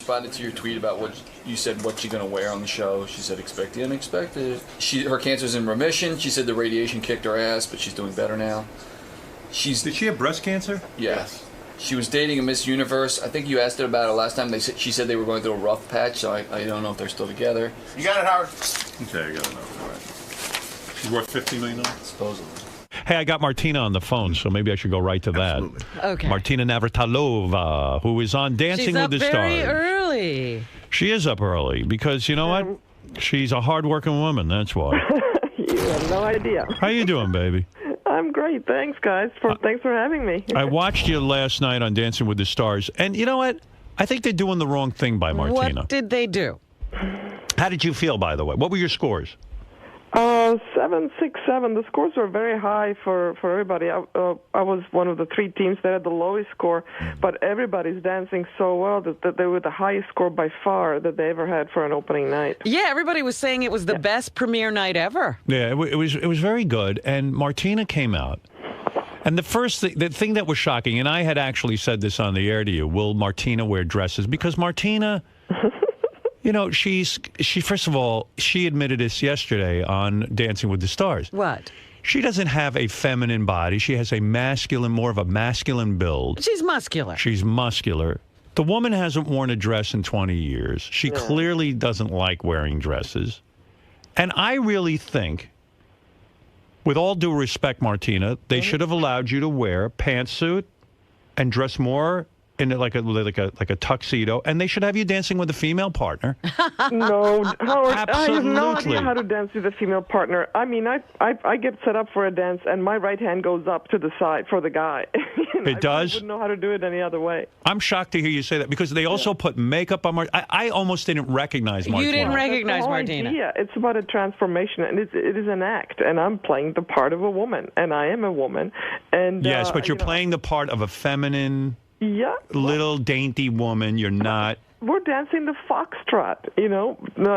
responded to your tweet about what you said, what you're going to wear on the show. She said, expect the unexpected. Her cancer's in remission. She said the radiation kicked her ass, but she's doing better now. Did she have breast cancer? Yes. She was dating a Miss Universe. I think you asked her about it last time. She said they were going through a rough patch, so I don't know if they're still together. You got it, Howard? Okay, I got it. All right. She's worth $50 million? Supposedly. Hey, I got Martina on the phone, so maybe I should go right to that. Absolutely. Okay. Martina Navratilova, who is on Dancing with the Stars. She's up very early. She is up early because, you know what? She's a hard-working woman, that's why. You have no idea. How you doing, baby? I'm great. Thanks, guys. Thanks for having me. I watched you last night on Dancing with the Stars, and you know what? I think they're doing the wrong thing by Martina. What did they do? How did you feel, by the way? What were your scores? 7, 6, 7. The scores were very high for everybody. I was one of the 3 teams that had the lowest score, but everybody's dancing so well that they were the highest score by far that they ever had for an opening night. Yeah, everybody was saying it was the best premiere night ever. Yeah, it was very good, and Martina came out. And the thing that was shocking, and I had actually said this on the air to you, will Martina wear dresses? Because Martina... You know, she first of all, she admitted this yesterday on Dancing with the Stars. What? She doesn't have a feminine body. She has more of a masculine build. She's muscular. She's muscular. The woman hasn't worn a dress in 20 years. She clearly doesn't like wearing dresses. And I really think, with all due respect, Martina, they should have allowed you to wear a pantsuit and dress more in like a tuxedo, and they should have you dancing with a female partner. No, Howard, Absolutely. I have no idea how to dance with a female partner. I mean, I get set up for a dance, and my right hand goes up to the side for the guy. It does? I wouldn't know how to do it any other way. I'm shocked to hear you say that, because they also put makeup on Martina. I almost didn't recognize Martina. You didn't recognize Martina. Yeah, it's about a transformation, and it is an act, and I'm playing the part of a woman, and I am a woman. And yes, but you're playing the part of a feminine... Yeah. Little dainty woman, you're not. We're dancing the foxtrot,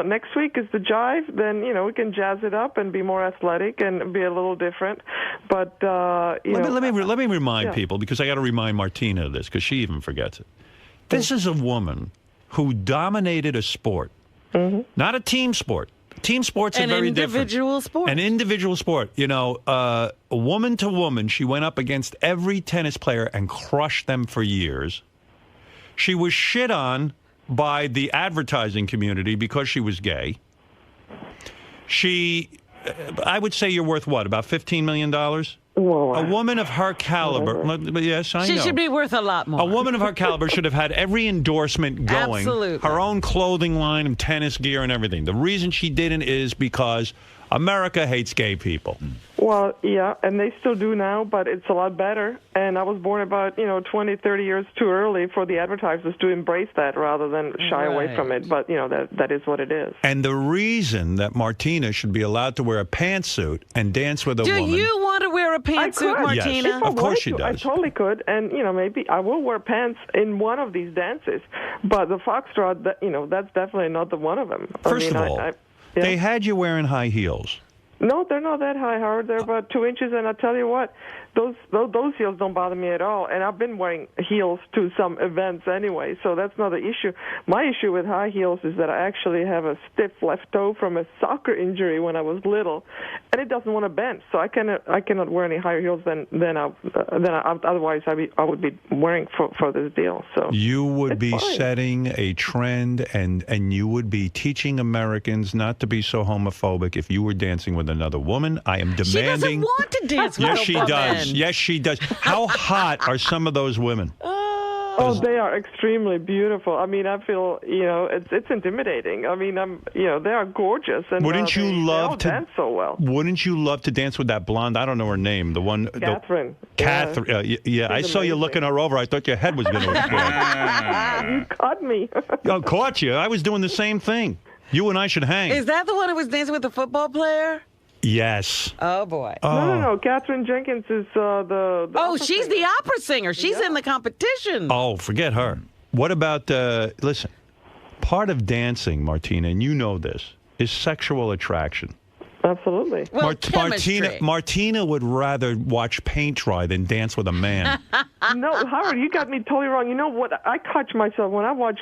Next week is the jive, then, we can jazz it up and be more athletic and be a little different. But, let me remind people, because I got to remind Martina of this, because she even forgets it. This is a woman who dominated a sport, not a team sport. Team sports are very different. An individual sport. Woman to woman, she went up against every tennis player and crushed them for years. She was shit on by the advertising community because she was gay. I would say you're worth what, about $15 million? Whoa. A woman of her caliber, yes, I know. She should be worth a lot more. A woman of her caliber should have had every endorsement going. Absolutely. Her own clothing line and tennis gear and everything. The reason she didn't is because America hates gay people. Well, yeah, and they still do now, but it's a lot better. And I was born about, 20, 30 years too early for the advertisers to embrace that rather than shy away from it. But, that is what it is. And the reason that Martina should be allowed to wear a pantsuit and dance with a woman... Do you want to wear a pantsuit, Martina? Yes, of course she does. I totally could. And, maybe I will wear pants in one of these dances. But the foxtrot, that's definitely not the one of them. First of all, they had you wearing high heels. No, they're not that high, Howard. They're about 2 inches, and I tell you what, those heels don't bother me at all. And I've been wearing heels to some events anyway, so that's not the issue. My issue with high heels is that I actually have a stiff left toe from a soccer injury when I was little, and it doesn't want to bend. So I cannot wear any higher heels than otherwise I would be wearing for this deal. So you would be setting a trend, and you would be teaching Americans not to be so homophobic if you were dancing with another woman. I am demanding. She doesn't want to dance with a woman. Yes, she does. Yes, she does. How hot are some of those women? Oh, they are extremely beautiful. I mean, I feel, it's intimidating. I mean, they are gorgeous. And wouldn't you love to dance so well? Wouldn't you love to dance with that blonde? I don't know her name. The one, Catherine. Catherine. Yeah, I saw you looking her over. I thought your head was going to explode. You caught me. I caught you. I was doing the same thing. You and I should hang. Is that the one who was dancing with the football player? Yes. Oh, boy. No. Catherine Jenkins is the she's the opera singer. She's in the competition. Oh, forget her. What about, listen, part of dancing, Martina, and you know this, is sexual attraction. Absolutely. Well, chemistry. Martina would rather watch paint dry than dance with a man. No, Howard, you got me totally wrong. You know what? I catch myself when I watch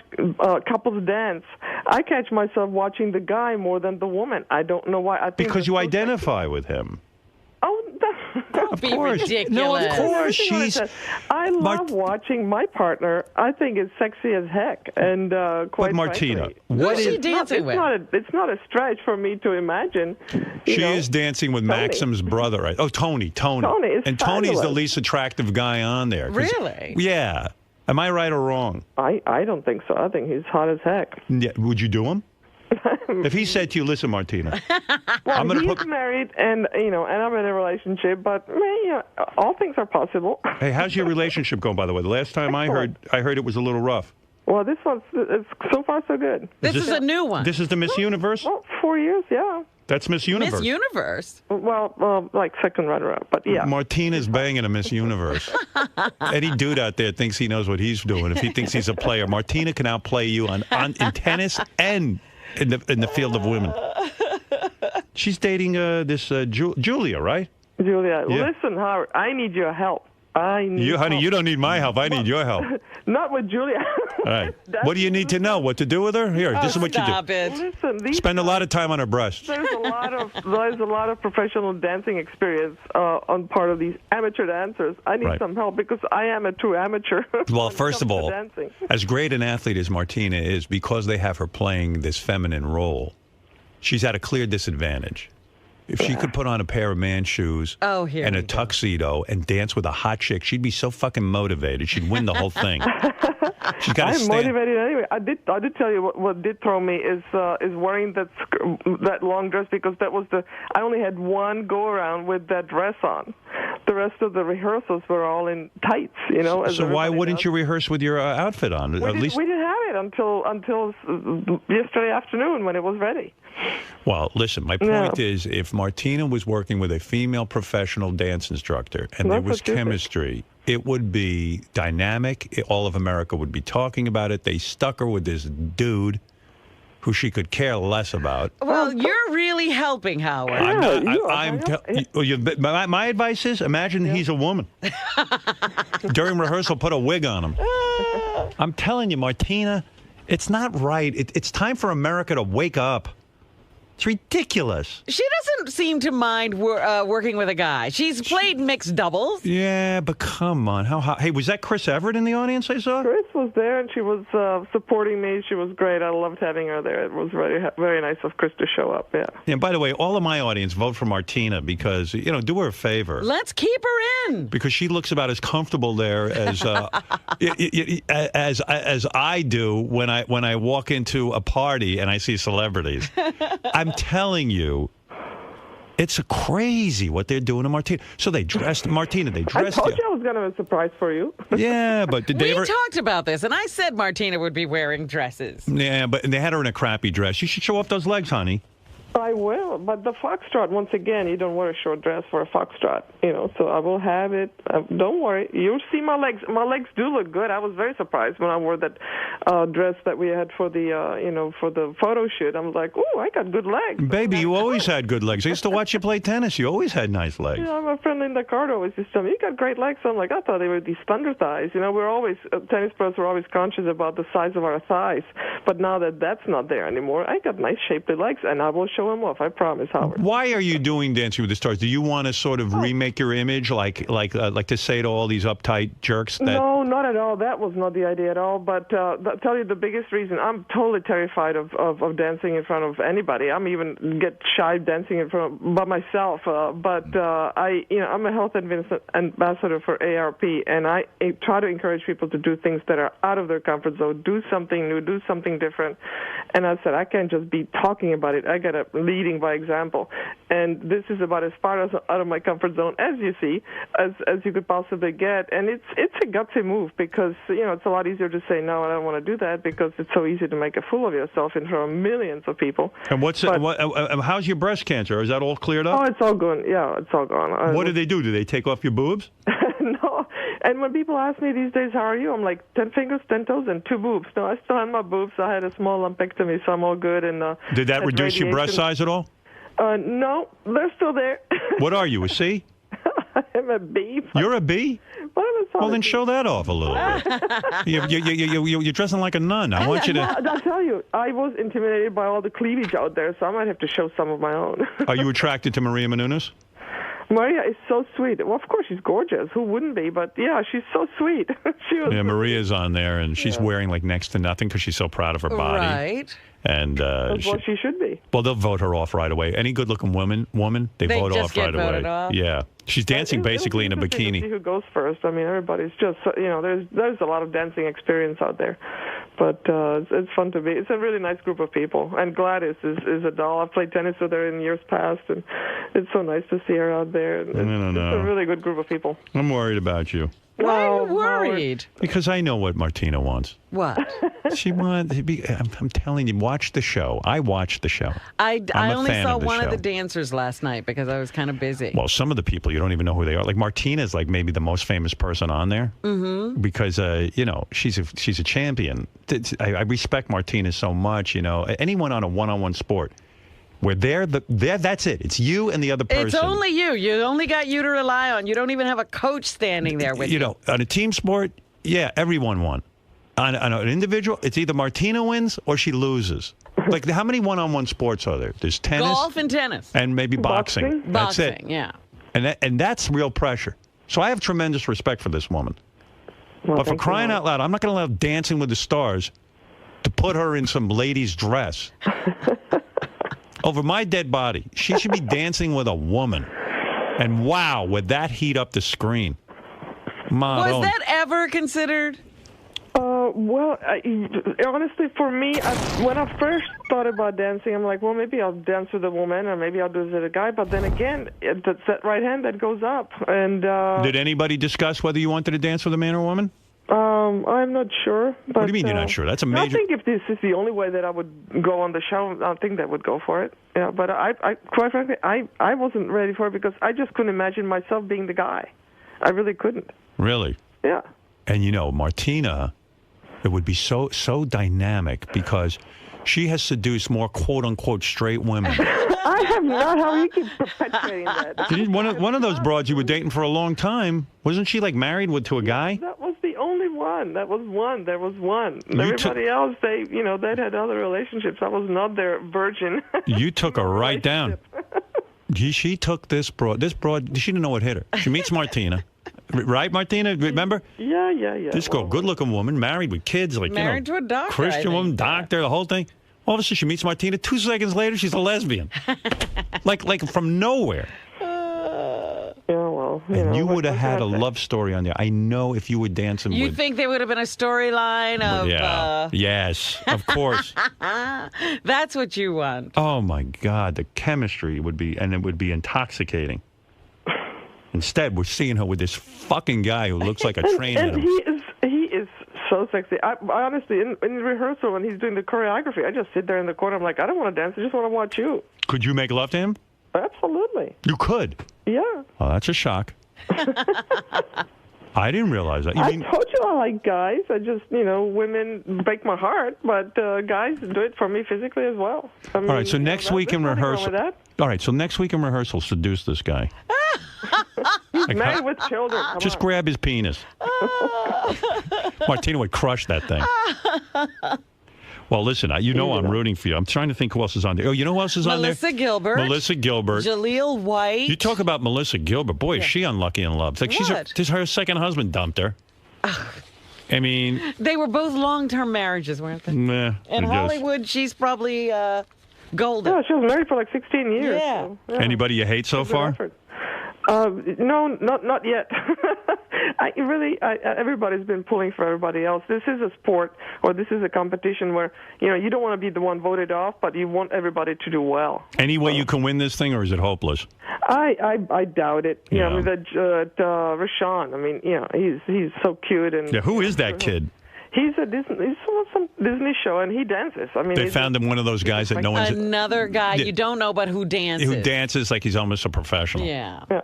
couples dance. I catch myself watching the guy more than the woman. I don't know why. I think Because you identify with him. Oh, Of Be course. ridiculous. No, of course. Listen, I love watching my partner. I think it's sexy as heck. And quite But Martina, frankly, what Who's is... she dancing with? It's not a stretch for me to imagine. She is dancing with Tony. Maxim's brother, right? Oh, Tony. Tony is And Tony's the fabulous. least attractive guy on there. 'Cause- Really? Yeah. Am I right or wrong? I don't think so. I think he's hot as heck. Yeah. Would you do him? If he said to you, listen, Martina, Well, I'm going to he's put... married, and and I'm in a relationship, but all things are possible. Hey, how's your relationship going, by the way? The last time I heard it was a little rough. Well, this one's it's so far so good. This is a new one. This is the Miss Universe? Well, 4 years, yeah. That's Miss Universe. Miss Universe. Well, like second runner-up, but yeah. Martina's banging a Miss Universe. Any dude out there thinks he knows what he's doing. If he thinks he's a player, Martina can outplay you in tennis and in the field of women. She's dating Julia, right? Julia, Yeah. listen, Howard, I need your help. I need You, honey, help. you don't need my help. I need your help. Not with Julia. All right. What do you need to know? What to do with her? Here, this is what you Stop do. it. Listen, Spend a lot of time on her breasts. there's a lot of professional dancing experience on part of these amateur dancers. I need Right. some help because I am a true amateur. Well, when it first of comes to all, dancing. as great an athlete as Martina is, because they have her playing this feminine role, she's at a clear disadvantage. If she could put on a pair of man shoes Here and a we go. tuxedo and dance with a hot chick, she'd be so fucking motivated. She'd win the whole thing. She's got to I'm stand. motivated anyway. I did tell you what did throw me is wearing that long dress because I only had one go around with that dress on. The rest of the rehearsals were all in tights, as So why everybody wouldn't does. you rehearse with your outfit on? We didn't have it until yesterday afternoon when it was ready. Well, listen, my point is if Martina was working with a female professional dance instructor and there That's was what you think. chemistry, it would be dynamic. All of America would be talking about it. They stuck her with this dude who she could care less about. Well, you're really helping, Howard. My advice is imagine he's a woman. During rehearsal, put a wig on him. I'm telling you, Martina, it's not right. It's time for America to wake up. It's ridiculous. She doesn't seem to mind working with a guy. She's played mixed doubles. Yeah, but come on. Hey, was that Chris Everett in the audience I saw? Chris was there, and she was supporting me. She was great. I loved having her there. It was very, very nice of Chris to show up, yeah. Yeah, by the way, all of my audience vote for Martina because, do her a favor. Let's keep her in. Because she looks about as comfortable there as as I do when I walk into a party and I see celebrities. I'm telling you, it's crazy what they're doing to Martina. So they dressed Martina. They I dressed told you I was going to have a surprise for you. Yeah, but did they We ever? talked about this, and I said Martina would be wearing dresses. Yeah, but they had her in a crappy dress. You should show off those legs, honey. I will, but the foxtrot, once again, you don't wear a short dress for a foxtrot, so I will have it. Don't worry. You'll see my legs. My legs do look good. I was very surprised when I wore that dress that we had for the, for the photo shoot. I'm like, ooh, I got good legs. Baby, you always had good legs. I used to watch you play tennis. You always had nice legs. My friend Linda Carter always used to tell me, you got great legs. I'm like, I thought they were these thunder thighs. We're always, tennis pros were always conscious about the size of our thighs. But now that that's not there anymore, I got nice shapely legs, and I will show them off. I promise, Howard. Why are you doing Dancing with the Stars? Do you want to sort of remake your image, like to say to all these uptight jerks that? No, not at all. That was not the idea at all. But I'll tell you the biggest reason. I'm totally terrified of dancing in front of anybody. I'm even get shy dancing in front by myself. I'm a health ambassador for ARP, and I try to encourage people to do things that are out of their comfort zone, do something new, do something different. And I said I can't just be talking about it. I got to leading by example. And this is about as far out of my comfort zone as you see, as you could possibly get. And it's a gutsy move because it's a lot easier to say no, I don't want to do that because it's so easy to make a fool of yourself in front of millions of people. And how's your breast cancer? Is that all cleared up? Oh, it's all gone. Yeah, it's all gone. What do they do? Do they take off your boobs? No. And when people ask me these days, how are you? I'm like, 10 fingers, 10 toes, and 2 boobs. No, I still have my boobs. I had a small lumpectomy, so I'm all good. And did that reduce your breast size at all? No, they're still there. What are you, a C? I'm a B. You're a B? But I'm a solid Well, then B. show that off a little bit. You're dressing like a nun. I want you to... I'll tell you, I was intimidated by all the cleavage out there, so I might have to show some of my own. Are you attracted to Maria Menounos? Maria is so sweet. Well, of course, she's gorgeous. Who wouldn't be? But, yeah, she's so sweet. Yeah, Maria's on there, and she's wearing, like, next to nothing because she's so proud of her body. Right. And That's what she should be. Well, they'll vote her off right away. Any good-looking woman, they vote just off get right voted away. off? Yeah, she's dancing basically in a It'll be interesting to bikini. see who goes first? I mean, everybody's just there's a lot of dancing experience out there, but it's fun to be. It's a really nice group of people, and Gladys is a doll. I've played tennis with her in years past, and it's so nice to see her out there. And it's a really good group of people. I'm worried about you. Why are you Oh, worried? Because I know what Martina wants. What? She wants. I'm telling you, watch the show. I watched the show. I I'm a only fan saw of the one of show. the dancers last night because I was kind of busy. Well, some of the people you don't even know who they are. Like Martina's, like maybe the most famous person on there. Mm-hmm. Because she's a champion. I respect Martina so much. Anyone on a one-on-one sport. Where that's it. It's you and the other person. It's only you. You only got you to rely on. You don't even have a coach standing there with you. On a team sport, yeah, everyone won. On an individual, it's either Martina wins or she loses. Like, how many one-on-one sports are there? There's tennis. Golf and tennis. And maybe boxing. That's it. Boxing, yeah. And that's real pressure. So I have tremendous respect for this woman. Well, But for thank you, crying Mike. out loud, I'm not going to allow Dancing with the Stars to put her in some lady's dress. Over my dead body. She should be dancing with a woman. And wow, would that heat up the screen? Was that ever considered? Well, honestly, for me, when I first thought about dancing, I'm like, well, maybe I'll dance with a woman, or maybe I'll do it with a guy. But then again, that's that right hand that goes up. And did anybody discuss whether you wanted to dance with a man or a woman? I'm not sure. But, What do you mean you're not sure? That's a major... I think if this is the only way that I would go on the show, I think that would go for it. Yeah, but I quite frankly, I wasn't ready for it because I just couldn't imagine myself being the guy. I really couldn't. Really? Yeah. And Martina, it would be so dynamic because she has seduced more quote-unquote straight women. I have not. How you keep perpetuating that? One of those broads you were dating for a long time, wasn't she like married to a guy? That was the only one. There was one. Everybody else, they'd had other relationships. I was not their virgin. You took her right down. She took this broad. This broad, she didn't know what hit her. She meets Martina. Right, Martina? Remember? Yeah. This girl, good-looking woman, married with kids, Married to a doctor, Christian I woman, think. doctor, the whole thing. All of a sudden, she meets Martina. 2 seconds later, she's a lesbian. like from nowhere. Yeah, well, And you what would have can I had a say? love story on there. I know if you were dancing You with... think there would have been a storyline of... Yes, of course. That's what you want. Oh, my God. The chemistry would be... And it would be intoxicating. Instead, we're seeing her with this fucking guy who looks like a train And animal. he is so sexy. I honestly, in rehearsal, when he's doing the choreography, I just sit there in the corner. I'm like, I don't want to dance. I just want to watch you. Could you make love to him? Absolutely. You could. Yeah. Oh, that's a shock. I didn't realize that. You I mean... told you I like guys. I just, women break my heart, but guys do it for me physically as well. I mean, All right, so next week in there's nothing wrong rehearsal... with that. All right, so next week in rehearsal, seduce this guy. Like, Married with children. Come just on. grab his penis. Martina would crush that thing. Well, listen, I'm rooting for you. I'm trying to think who else is on there. Oh, you know who else is on there? Melissa Gilbert. Melissa Gilbert. Jaleel White. You talk about Melissa Gilbert. Boy, is she unlucky in love. It's like her second husband dumped her. I mean... They were both long-term marriages, weren't they? Meh. In Hollywood, she's probably golden. Yeah, she was married for like 16 years. Yeah. So, yeah. Anybody you hate so Good far? effort. No, not yet. Everybody's been pulling for everybody else. This is a sport, or this is a competition where you don't want to be the one voted off, but you want everybody to do well. Any way you can win this thing, or is it hopeless? I doubt it. Yeah. I mean, Rashawn. I mean, he's so cute and. Yeah, who is that kid? He's some Disney show, and he dances. I mean, They found him one of those guys that no one's... Another guy you don't know, but who dances. Who dances like he's almost a professional. Yeah. Yeah.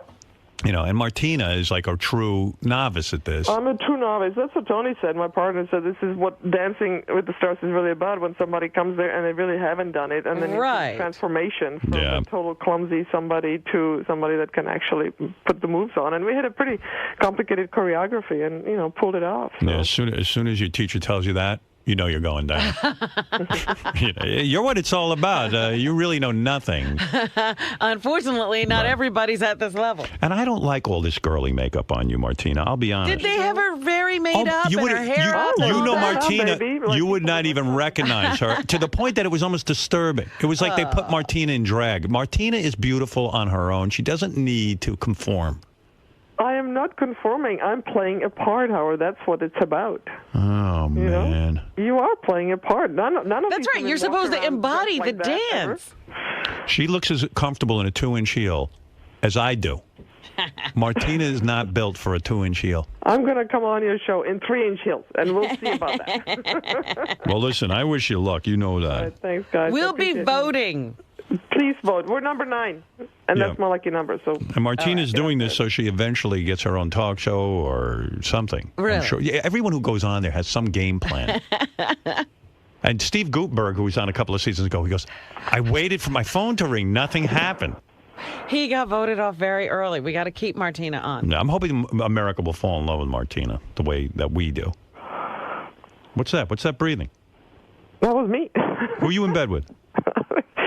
You know, and Martina is like a true novice at this. I'm a true novice. That's what Tony said. My partner said this is what Dancing with the Stars is really about, when somebody comes there and they really haven't done it, and then you see transformation from a total clumsy somebody to somebody that can actually put the moves on. And we had a pretty complicated choreography and, you know, pulled it off. So. Yeah, as soon as your teacher tells you that, you know you're going down. You're what it's all about. You really know nothing. Unfortunately, not everybody's at this level. And I don't like all this girly makeup on you, Martina. I'll be honest. Did they have her very made up and her hair up? You know, Martina, you would not even recognize her, to the point that it was almost disturbing. It was like they put Martina in drag. Martina is beautiful on her own. She doesn't need to conform. I am not conforming. I'm playing a part, Howard. That's what it's about. Oh, man. Know? You are playing a part. None of That's right. You're supposed to embody the dance. She looks as comfortable in a 2-inch heel as I do. Martina is not built for a 2-inch heel. I'm going to come on your show in 3-inch heels, and we'll see about that. Well, listen, I wish you luck. You know that. All right, thanks, guys. We'll be voting. Please vote. We're number 9, and that's my lucky number. So. And Martina's doing this so she eventually gets her own talk show or something. Really? I'm sure. Yeah, everyone who goes on there has some game plan. And Steve Guttenberg, who was on a couple of seasons ago, he goes, I waited for my phone to ring. Nothing happened. He got voted off very early. We got to keep Martina on. No, I'm hoping America will fall in love with Martina the way that we do. What's that? What's that breathing? That was me. Who are you in bed with?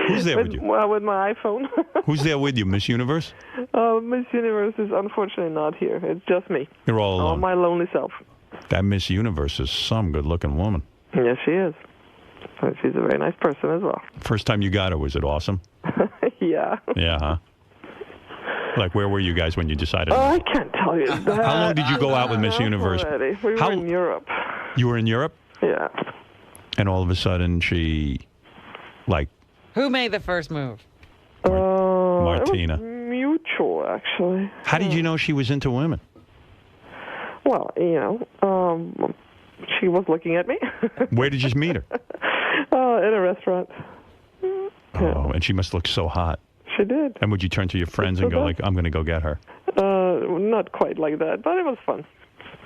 Who's there with you? With my iPhone. Who's there with you, Miss Universe? Miss Universe is unfortunately not here. It's just me. You're all alone. My lonely self. That Miss Universe is some good-looking woman. Yes, she is. She's a very nice person as well. First time you got her, was it awesome? Yeah. Yeah, huh? Like, where were you guys when you decided? I can't tell you that. How long did you go out with Miss Universe? Already. We were in Europe. You were in Europe? Yeah. And all of a sudden, she, like... Who made the first move? Martina. It was mutual, actually. How did you know she was into women? Well, you know, she was looking at me. Where did you meet her? In a restaurant. Oh, and she must look so hot. She did. And would you turn to your friends and go like, I'm going to go get her? Not quite like that, but it was fun.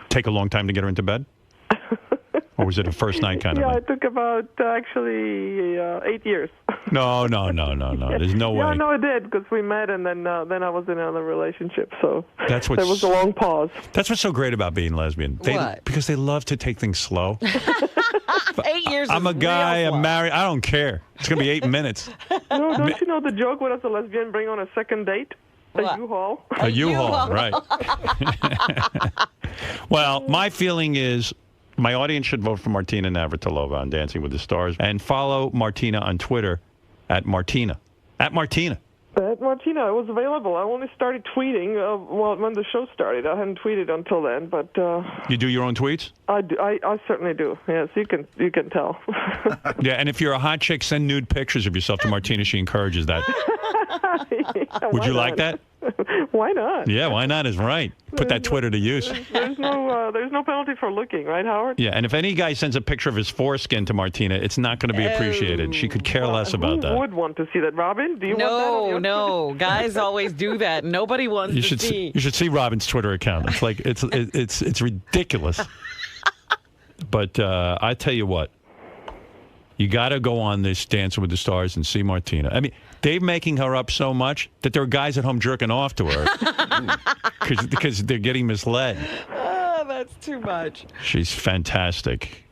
Take a long time to get her into bed? Or was it a first night kind of thing? Yeah, it took about, actually, 8 years. No. There's no way. Yeah, no, it did, because we met, and then I was in another relationship, so there was a long pause. That's what's so great about being lesbian. Because they love to take things slow. 8 years I'm a guy, I'm married, I don't care. It's going to be 8 minutes. No, don't you know the joke when as a lesbian bring on a second date? What? A U-Haul. A U-Haul, right. Well, my feeling is my audience should vote for Martina Navratilova on Dancing with the Stars and follow Martina on Twitter at Martina. At Martina. At Martina, it was available. I only started tweeting when the show started. I hadn't tweeted until then, but... You do your own tweets? I certainly do. Yes, you can tell. Yeah, and if you're a hot chick, send nude pictures of yourself to Martina. She encourages that. Yeah, Would you like that? Why not? Yeah, why not is right. Put that Twitter to use. There's no penalty for looking, right, Howard? Yeah, and if any guy sends a picture of his foreskin to Martina, it's not going to be appreciated. She could care less about that. Who would want to see that, Robin? Do you want that? No. Guys always do that. Nobody wants to see. You should see Robin's Twitter account. It's like it's ridiculous. But I tell you what, you got to go on this Dancing with the Stars and see Martina. I mean, they're making her up so much that there are guys at home jerking off to her because they're getting misled. Oh, that's too much. She's fantastic.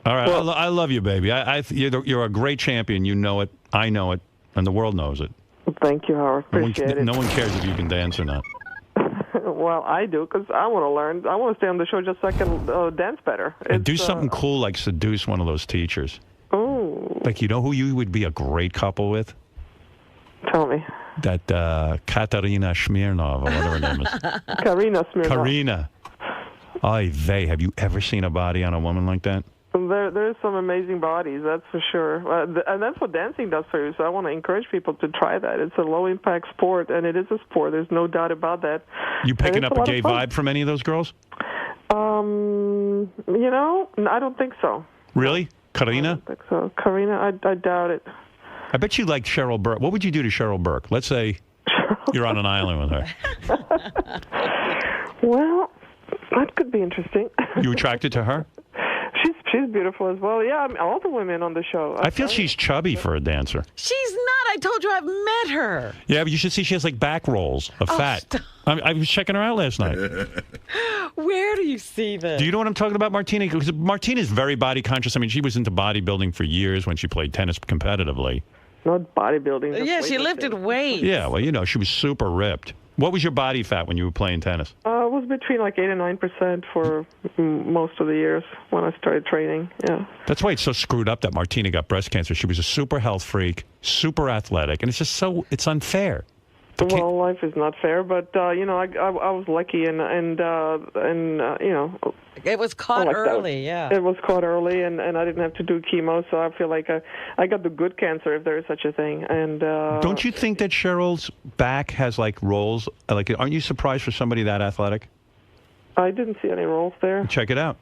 All right, well, I love you, baby. You're a great champion. You know it. I know it. And the world knows it. Thank you, Howard. Appreciate it. No one cares if you can dance or not. Well, I do, because I want to learn. I want to stay on the show just so I can dance better. And do something cool like seduce one of those teachers. Oh. Like, you know who you would be a great couple with? Tell me. That Katarina Smirnov, or whatever her name is. Karina Smirnov. Karina. Oy vey, have you ever seen a body on a woman like that? There's some amazing bodies, that's for sure. And that's what dancing does for you, so I want to encourage people to try that. It's a low-impact sport, and it is a sport. There's no doubt about that. You picking up a gay vibe from any of those girls? You know, I don't think so. Really? Karina? I don't think so. Karina, I doubt it. I bet you like Cheryl Burke. What would you do to Cheryl Burke? Let's say... You're on an island with her. Well, that could be interesting. You attracted to her? She's beautiful as well. Yeah, I mean, all the women on the show. I feel she's chubby for a dancer. She's not. I told you I've met her. Yeah, but you should see she has like back rolls of fat. Stop. I was checking her out last night. Where do you see this? Do you know what I'm talking about, Martina? Because Martina's very body conscious. I mean, she was into bodybuilding for years when she played tennis competitively. Not bodybuilding. just Yeah, she weightlifting. lifted weights. Yeah, well, you know, she was super ripped. What was your body fat when you were playing tennis? It was between like 8 and 9% for most of the years when I started training. Yeah. That's why it's so screwed up that Martina got breast cancer. She was a super health freak, super athletic, and it's just it's unfair. Well, life is not fair, but you know, I was lucky, and you know, It was caught early, yeah. It was caught early, and I didn't have to do chemo, so I feel like I got the good cancer, if there is such a thing. And don't you think that Cheryl's back has like rolls? Like, aren't you surprised for somebody that athletic? I didn't see any rolls there. Check it out.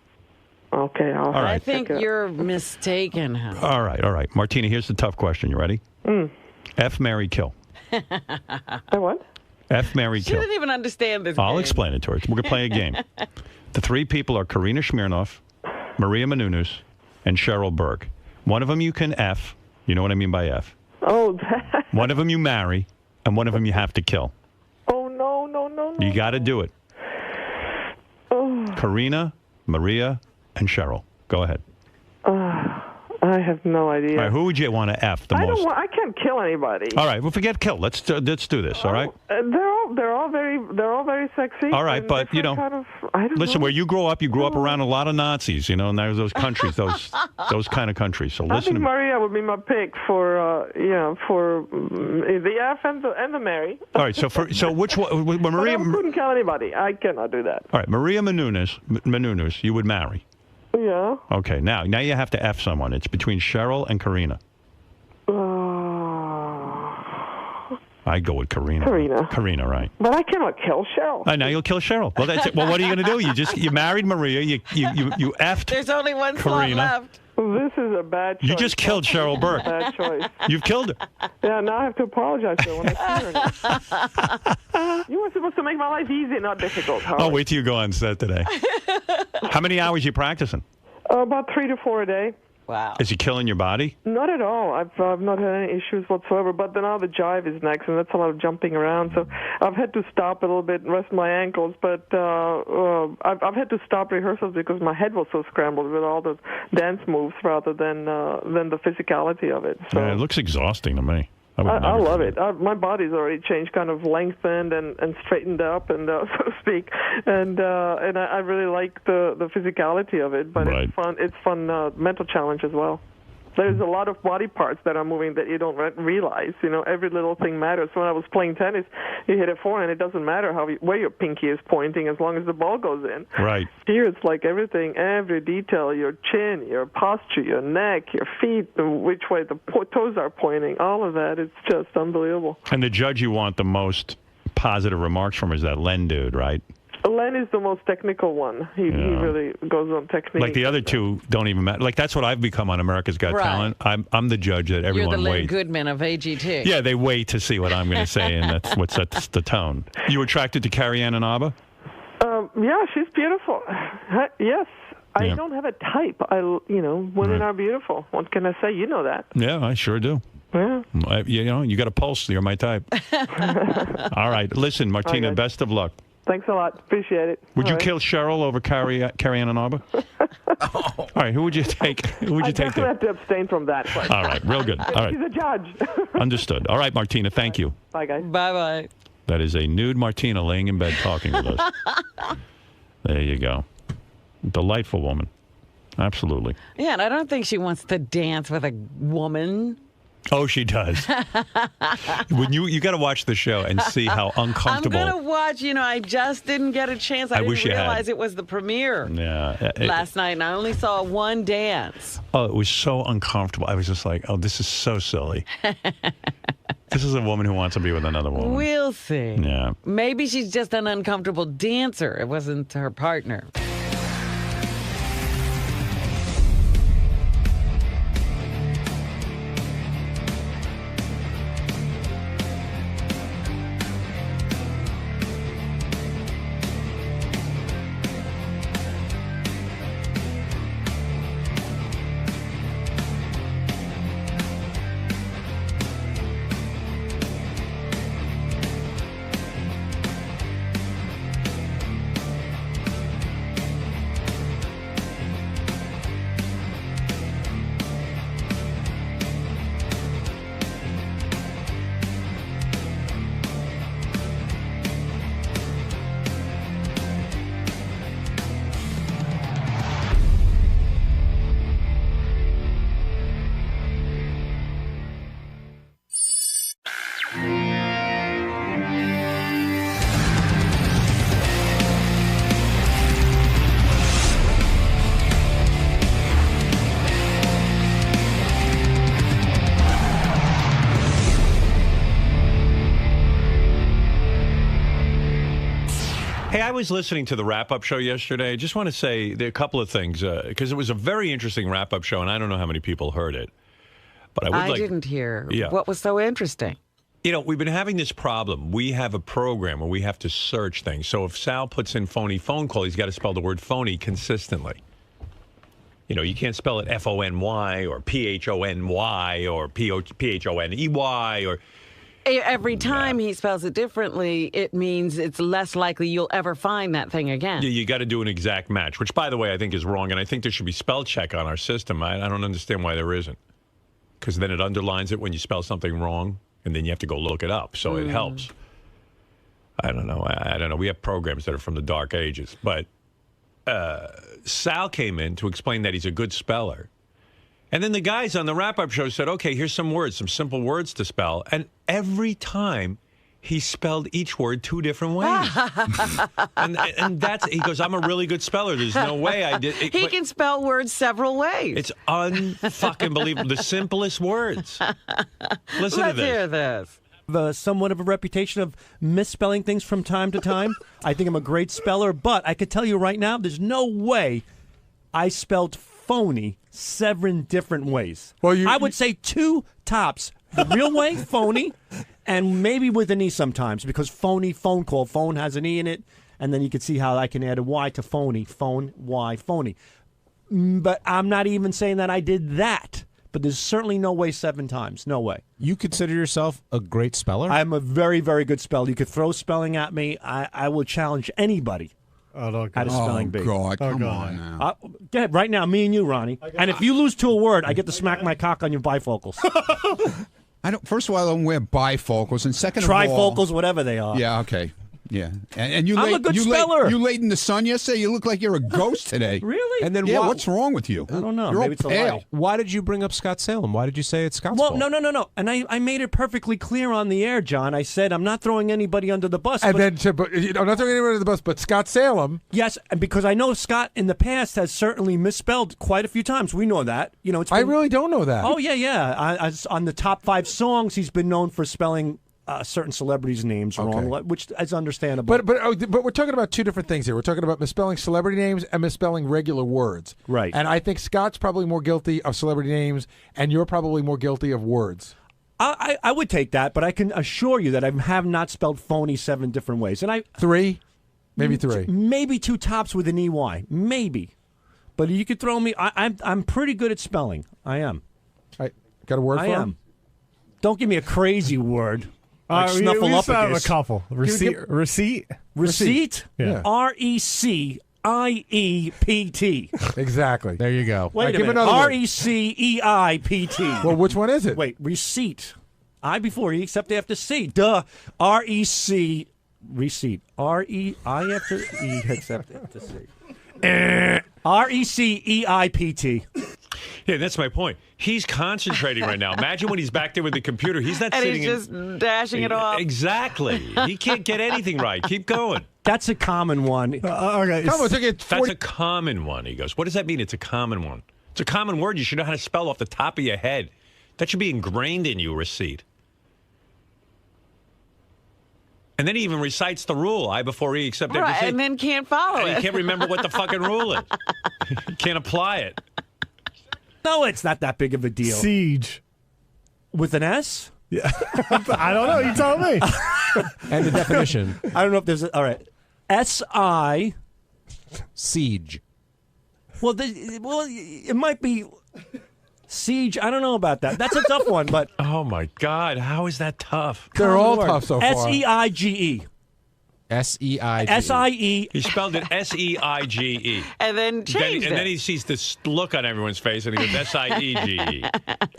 Okay, all right. I think you're mistaken, huh? All right. Martina, here's the tough question. You ready? F, marry, kill. What? F, marry, She kill. didn't even understand this I'll game. explain it to her. We're going to play a game. The three people are Karina Smirnoff, Maria Menounos, and Cheryl Burke. One of them you can F. You know what I mean by F. Oh, One of them you marry, and one of them you have to kill. oh no. You got to do it. Oh. Karina, Maria, and Cheryl. Go ahead. I have no idea. All right, who would you want to F the I most? I can't kill anybody. All right, well, forget kill. Let's do this, all right? They're all very sexy. All right, and but, you know, kind of, I don't Listen, know. where you grew up around a lot of Nazis, you know, and there's those countries, those kind of countries. So I listen think to me. Maria would be my pick for the F and the Mary. All right, so which one? When Maria, But I couldn't kill anybody. I cannot do that. all right, Maria Menounos, you would marry. Yeah. Okay, now you have to F someone. It's between Cheryl and Karina. I'd go with Karina. Karina, right? But I cannot kill Cheryl. Now you'll kill Cheryl. Well, that's it. Well, what are you going to do? You married Maria. You effed There's only one slot Karina. left. This is a bad choice. You just killed Cheryl Burke. Bad choice. You've killed her. Yeah, now I have to apologize to her when I see her. You were supposed to make my life easy, not difficult. Howard. Oh, wait till you go on set today. How many hours you practicing? About 3 to 4 a day. Wow. Is he killing your body? Not at all. I've not had any issues whatsoever. But then now the jive is next, and that's a lot of jumping around. So I've had to stop a little bit and rest my ankles. But I've had to stop rehearsals because my head was so scrambled with all those dance moves rather than the physicality of it. So Yeah, it looks exhausting to me. I love it. My body's already changed, kind of lengthened and straightened up, and so to speak. And I really like the physicality of it. But Right. it's fun. It's fun mental challenge as well. There's a lot of body parts that are moving that you don't realize. You know, every little thing matters. When I was playing tennis, you hit a forehand, it doesn't matter where your pinky is pointing as long as the ball goes in. Right. Here, it's like everything, every detail, your chin, your posture, your neck, your feet, which way the toes are pointing, all of that. It's just unbelievable. And the judge you want the most positive remarks from is that Len dude, right? Len is the most technical one. He really goes on technique. Like the other two don't even matter. Like that's what I've become on America's Got Right. Talent. I'm the judge that You're everyone the Lynn waits. Goodman of AGT. Yeah, they wait to see what I'm going to say, and that's what sets the tone. You attracted to Carrie Ann Inaba? Yeah, she's beautiful. Yes. I Yeah. don't have a type. Women are beautiful. What can I say? You know that. Yeah, I sure do. Yeah. You got a pulse. You're my type. All right. Listen, Martina, Okay. best of luck. Thanks a lot. Appreciate it. Would you All right. kill Cheryl over Carrie Ann Inaba? All right. Who would you take? Who would I you take definitely there? have to abstain from that. But All right. Real good. All right. she's a judge. Understood. All right, Martina. Thank you. Bye, guys. Bye-bye. That is a nude Martina laying in bed talking with us. There you go. Delightful woman. Absolutely. Yeah, and I don't think she wants to dance with a woman. Oh, she does. When you got to watch the show and see how uncomfortable. I'm going to watch. I just didn't get a chance. I didn't wish you had. realize it was the premiere Yeah. last night, and I only saw one dance. Oh, it was so uncomfortable. I was just like, oh, this is so silly. This is a woman who wants to be with another woman. We'll see. Yeah. Maybe she's just an uncomfortable dancer. It wasn't her partner. Hey, I was listening to the wrap-up show yesterday. I just want to say a couple of things, because it was a very interesting wrap-up show, and I don't know how many people heard it. But I didn't hear. Yeah. What was so interesting? You know, we've been having this problem. We have a program where we have to search things. So if Sal puts in phony phone call, he's got to spell the word phony consistently. You know, you can't spell it F-O-N-Y or P-H-O-N-Y or P-H-O-N-E-Y or... Every time he spells it differently, it means it's less likely you'll ever find that thing again. Yeah, you got to do an exact match, which, by the way, I think is wrong. And I think there should be spell check on our system. I don't understand why there isn't. Because then it underlines it when you spell something wrong, and then you have to go look it up. So it helps. I don't know. I don't know. We have programs that are from the dark ages. But Sal came in to explain that he's a good speller. And then the guys on the wrap-up show said, okay, here's some words, some simple words to spell. And every time he spelled each word 2 different ways. and that's, he goes, I'm a really good speller. There's no way I did. He can spell words several ways. It's unfucking believable. The simplest words. Listen to this. Let's hear this. Somewhat of a reputation of misspelling things from time to time. I think I'm a great speller, but I could tell you right now, there's no way I spelled phony 7 different ways. Well, I would say 2 tops. The real way, phony, and maybe with an E sometimes, because phony, phone call, phone has an E in it, and then you can see how I can add a Y to phony, phone, Y, phony. But I'm not even saying that I did that. But there's certainly no way 7 times. No way. You consider yourself a great speller? I'm a very, very good speller. You could throw spelling at me. I will challenge anybody. Out of spelling bee. God, come on now. Go ahead, right now, me and you, Ronnie. And if you lose to a word, I get to smack my cock on your bifocals. First of all, I don't wear bifocals, and second of all, trifocals, whatever they are. Yeah, okay. Yeah, and you I'm a good speller. You laid in the sun yesterday. You look like you're a ghost today. Really? And then what's wrong with you? I don't know. You're Maybe all it's a pale. lie. Why did you bring up Scott Salem? Why did you say it's Scott's Well, fault? no. And I made it perfectly clear on the air, John. I said I'm not throwing anybody under the bus. And but then, not throwing anyone under the bus, but Scott Salem. yes, and because I know Scott in the past has certainly misspelled quite a few times. We know that. You know, it's I been, really don't know that. Oh yeah. On the top 5 songs, he's been known for spelling certain celebrities' names wrong, which is understandable. But we're talking about 2 different things here. We're talking about misspelling celebrity names and misspelling regular words. Right. And I think Scott's probably more guilty of celebrity names, and you're probably more guilty of words. I would take that, but I can assure you that I have not spelled phony 7 different ways. And 3? Maybe 3. Maybe 2 tops with an EY. Maybe. But you could throw me. I'm pretty good at spelling. I am. Got a word for him? Don't give me a crazy word. Like we just have a Snuffleupagus. couple. Receipt? Receipt? Yeah. RECIEPT. Exactly. There you go. Wait a give minute. another word. RECEIPT. Well, which one is it? Wait, receipt. I before E except after C. Duh. REC. Receipt. REI after E except after C. RECEIPT. Yeah, that's my point. He's concentrating right now. Imagine when he's back there with the computer. He's not And sitting he's just dashing it off. Exactly. He can't get anything right. Keep going. That's a common one. Okay. Come on, That's a common one, he goes. What does that mean? It's a common one. It's a common word. You should know how to spell off the top of your head. That should be ingrained in you, receipt. And then he even recites the rule, I before E except after C. And then can't follow And it. he can't remember what the fucking rule is. He can't apply it. No, it's not that big of a deal. Siege. With an S? Yeah. I don't know. You tell me. And the definition. I don't know if there's all right. S-I. Siege. Well, it might be siege. I don't know about that. That's a tough one, but. Oh, my God. How is that tough? They're all tough so far. SEIGE. SEIGE. SIE. He spelled it SEIGE. And then changed And then he sees this look on everyone's face and he goes, SIEGE.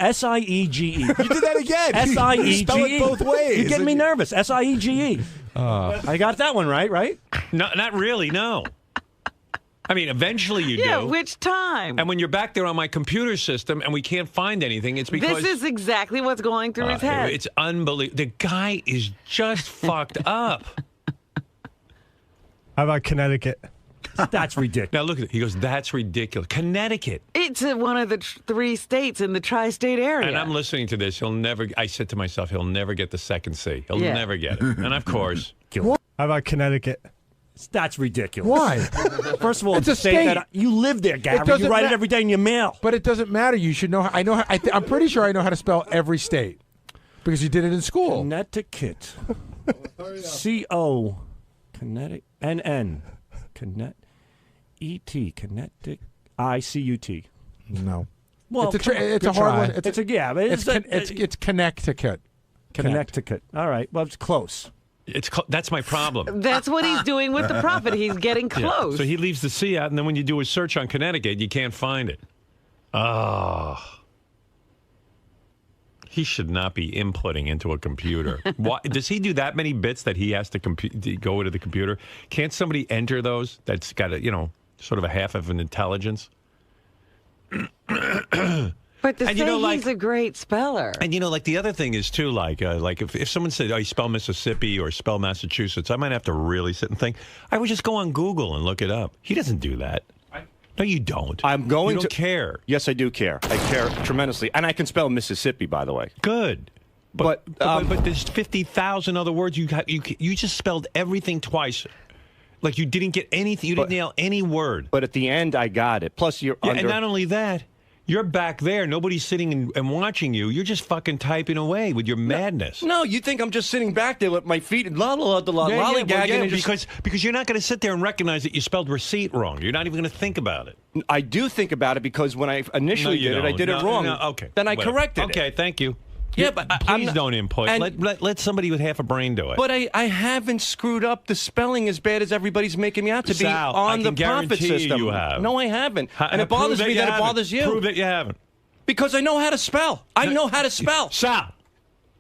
SIEGE. You did that again. SIEGE. You spell it both ways. You're getting me nervous. SIEGE. I got that one right? No, not really, no. I mean, eventually you do. Yeah, which time? And when you're back there on my computer system and we can't find anything, it's because... This is exactly what's going through his head. It's unbelievable. The guy is just fucked up. How about Connecticut? That's ridiculous. Now look at it. He goes, that's ridiculous. Connecticut. It's one of the 3 states in the tri-state area. And I'm listening to this. I said to myself, he'll never get the second C. He'll never get it. And of course... How about Connecticut? That's ridiculous. Why? First of all, It's a say state. that you live there, Gary. doesn't You write it ma- every day in your mail. But it doesn't matter. You should know. I know. I'm pretty sure I know how to spell every state because you did it in school. Connecticut. C-O. Connecticut. N-N. Connect. E-T. Connecticut. I-C-U-T. No. Well, it's a good hard try. one. It's a yeah, but It's Connecticut. Connecticut. All right. Well, it's close. That's my problem. That's what he's doing with the prophet. He's getting Yeah. close. So he leaves the C out, and then when you do a search on Connecticut, you can't find it. Oh. He should not be inputting into a computer. Why, does he do that many bits that he has to go into the computer? Can't somebody enter those that's got a, sort of a half of an intelligence? But to say he's a great speller. And like the other thing is too, like if someone said, "Oh, you spell Mississippi or spell Massachusetts," I might have to really sit and think. I would just go on Google and look it up. He doesn't do that. No, you don't. I'm going you don't care. Yes, I do care. I care tremendously, and I can spell Mississippi, by the way. Good. But there's 50,000 other words you just spelled everything twice. Like you didn't get anything. You didn't nail any word. But at the end, I got it. Plus, you're under. And not only that, you're back there. Nobody's sitting and watching you. You're just fucking typing away with your madness. No, you think I'm just sitting back there with my feet lollygagging. Because you're not going to sit there and recognize that you spelled receipt wrong. You're not even going to think about it. I do think about it because when I initially did it, I did it wrong. Okay. Then I corrected it. Okay, thank you. Yeah, but please don't input. Let somebody with half a brain do it. But I haven't screwed up the spelling as bad as everybody's making me out to be on the profit system. You have. No, I haven't. And it bothers me that it bothers you. Prove that you haven't. Because I know how to spell. I know how to spell. Sal,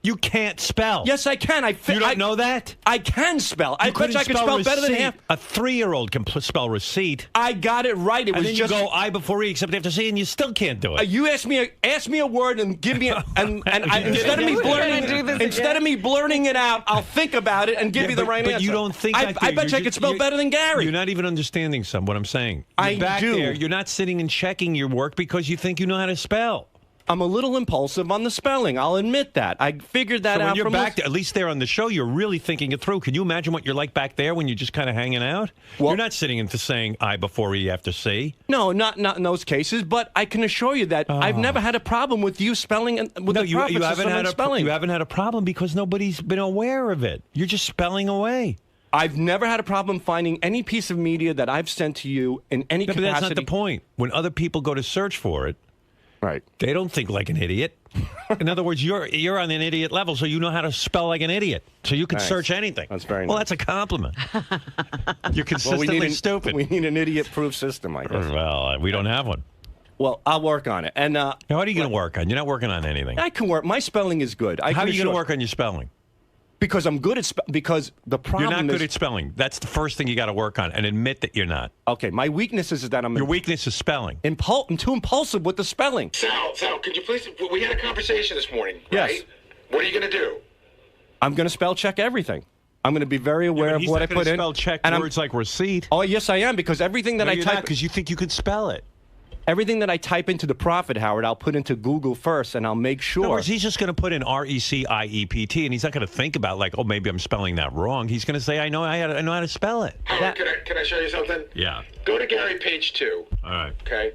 you can't spell. Yes, I can. You don't know that? I can spell. I bet I can spell better than half. A 3-year-old can spell receipt. I got it right. It was then just you go I before E except after C, and you still can't do it. You ask me a word and give me instead of me blurting it out, I'll think about it and give you the right answer. But you don't think I bet you I could spell better than Gary. You're not even understanding what I'm saying. I do. There, you're not sitting and checking your work because you think you know how to spell. I'm a little impulsive on the spelling. I'll admit that. I figured that out. When you're back there, at least there on the show, you're really thinking it through. Can you imagine what you're like back there when you're just kind of hanging out? Well, you're not sitting into saying I before E after C. No, not in those cases. But I can assure you that I've never had a problem with you spelling with the profit system and spelling. You haven't had a problem because nobody's been aware of it. You're just spelling away. I've never had a problem finding any piece of media that I've sent to you in any capacity. But that's not the point. When other people go to search for it, right? They don't think like an idiot. In other words, you're on an idiot level, so you know how to spell like an idiot. So you can search anything. That's very nice. Well, that's a compliment. You're consistently stupid. We need an idiot-proof system, I guess. Well, we don't have one. Well, I'll work on it. And now, what are you going to work on? You're not working on anything. I can work. My spelling is good. How are you going to work on your spelling? Because I'm good at because the problem You're not good is, at spelling. That's the first thing you got to work on, and admit that you're not. Okay, my weakness is that Your weakness is spelling. I'm too impulsive with the spelling. Sal, could you please? We had a conversation this morning, right? Yes. What are you going to do? I'm going to spell check everything. I'm going to be very aware of what I put in. Spell check words like receipt. Oh, yes, I am, because everything that I type, because you think you could spell it. Everything that I type into the Prophet, Howard, I'll put into Google first, and I'll make sure. In other words, he's just going to put in RECIEPT, and he's not going to think about like, oh, maybe I'm spelling that wrong. He's going to say, I know how to spell it. Howard, can I show you something? Yeah. Go to Gary page 2. All right. Okay.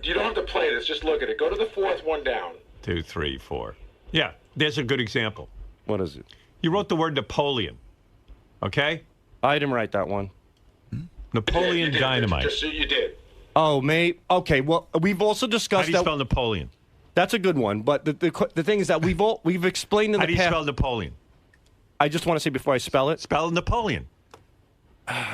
You don't have to play this. Just look at it. Go to the 4th one down. 2, 3, 4. Yeah, there's a good example. What is it? You wrote the word Napoleon. Okay. I didn't write that one. Napoleon Dynamite. Just so you did. Oh, mate. Okay. Well, we've also discussed How do you spell Napoleon? That's a good one. But the thing is that we've explained in the past. How do you spell Napoleon? I just want to say before I spell it. Spell Napoleon.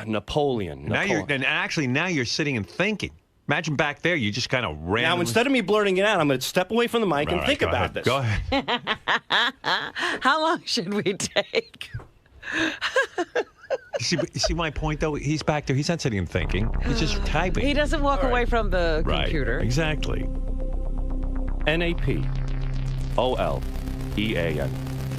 Napoleon. Now you're sitting and thinking. Imagine back there, you just kind of ran. Now, instead of me blurting it out, I'm going to step away from the mic and think about this. Go ahead. How long should we take? You see my point, though? He's back there. He's not sitting and thinking. He's just typing. He doesn't walk away from the computer. Exactly. NAPOLEAN.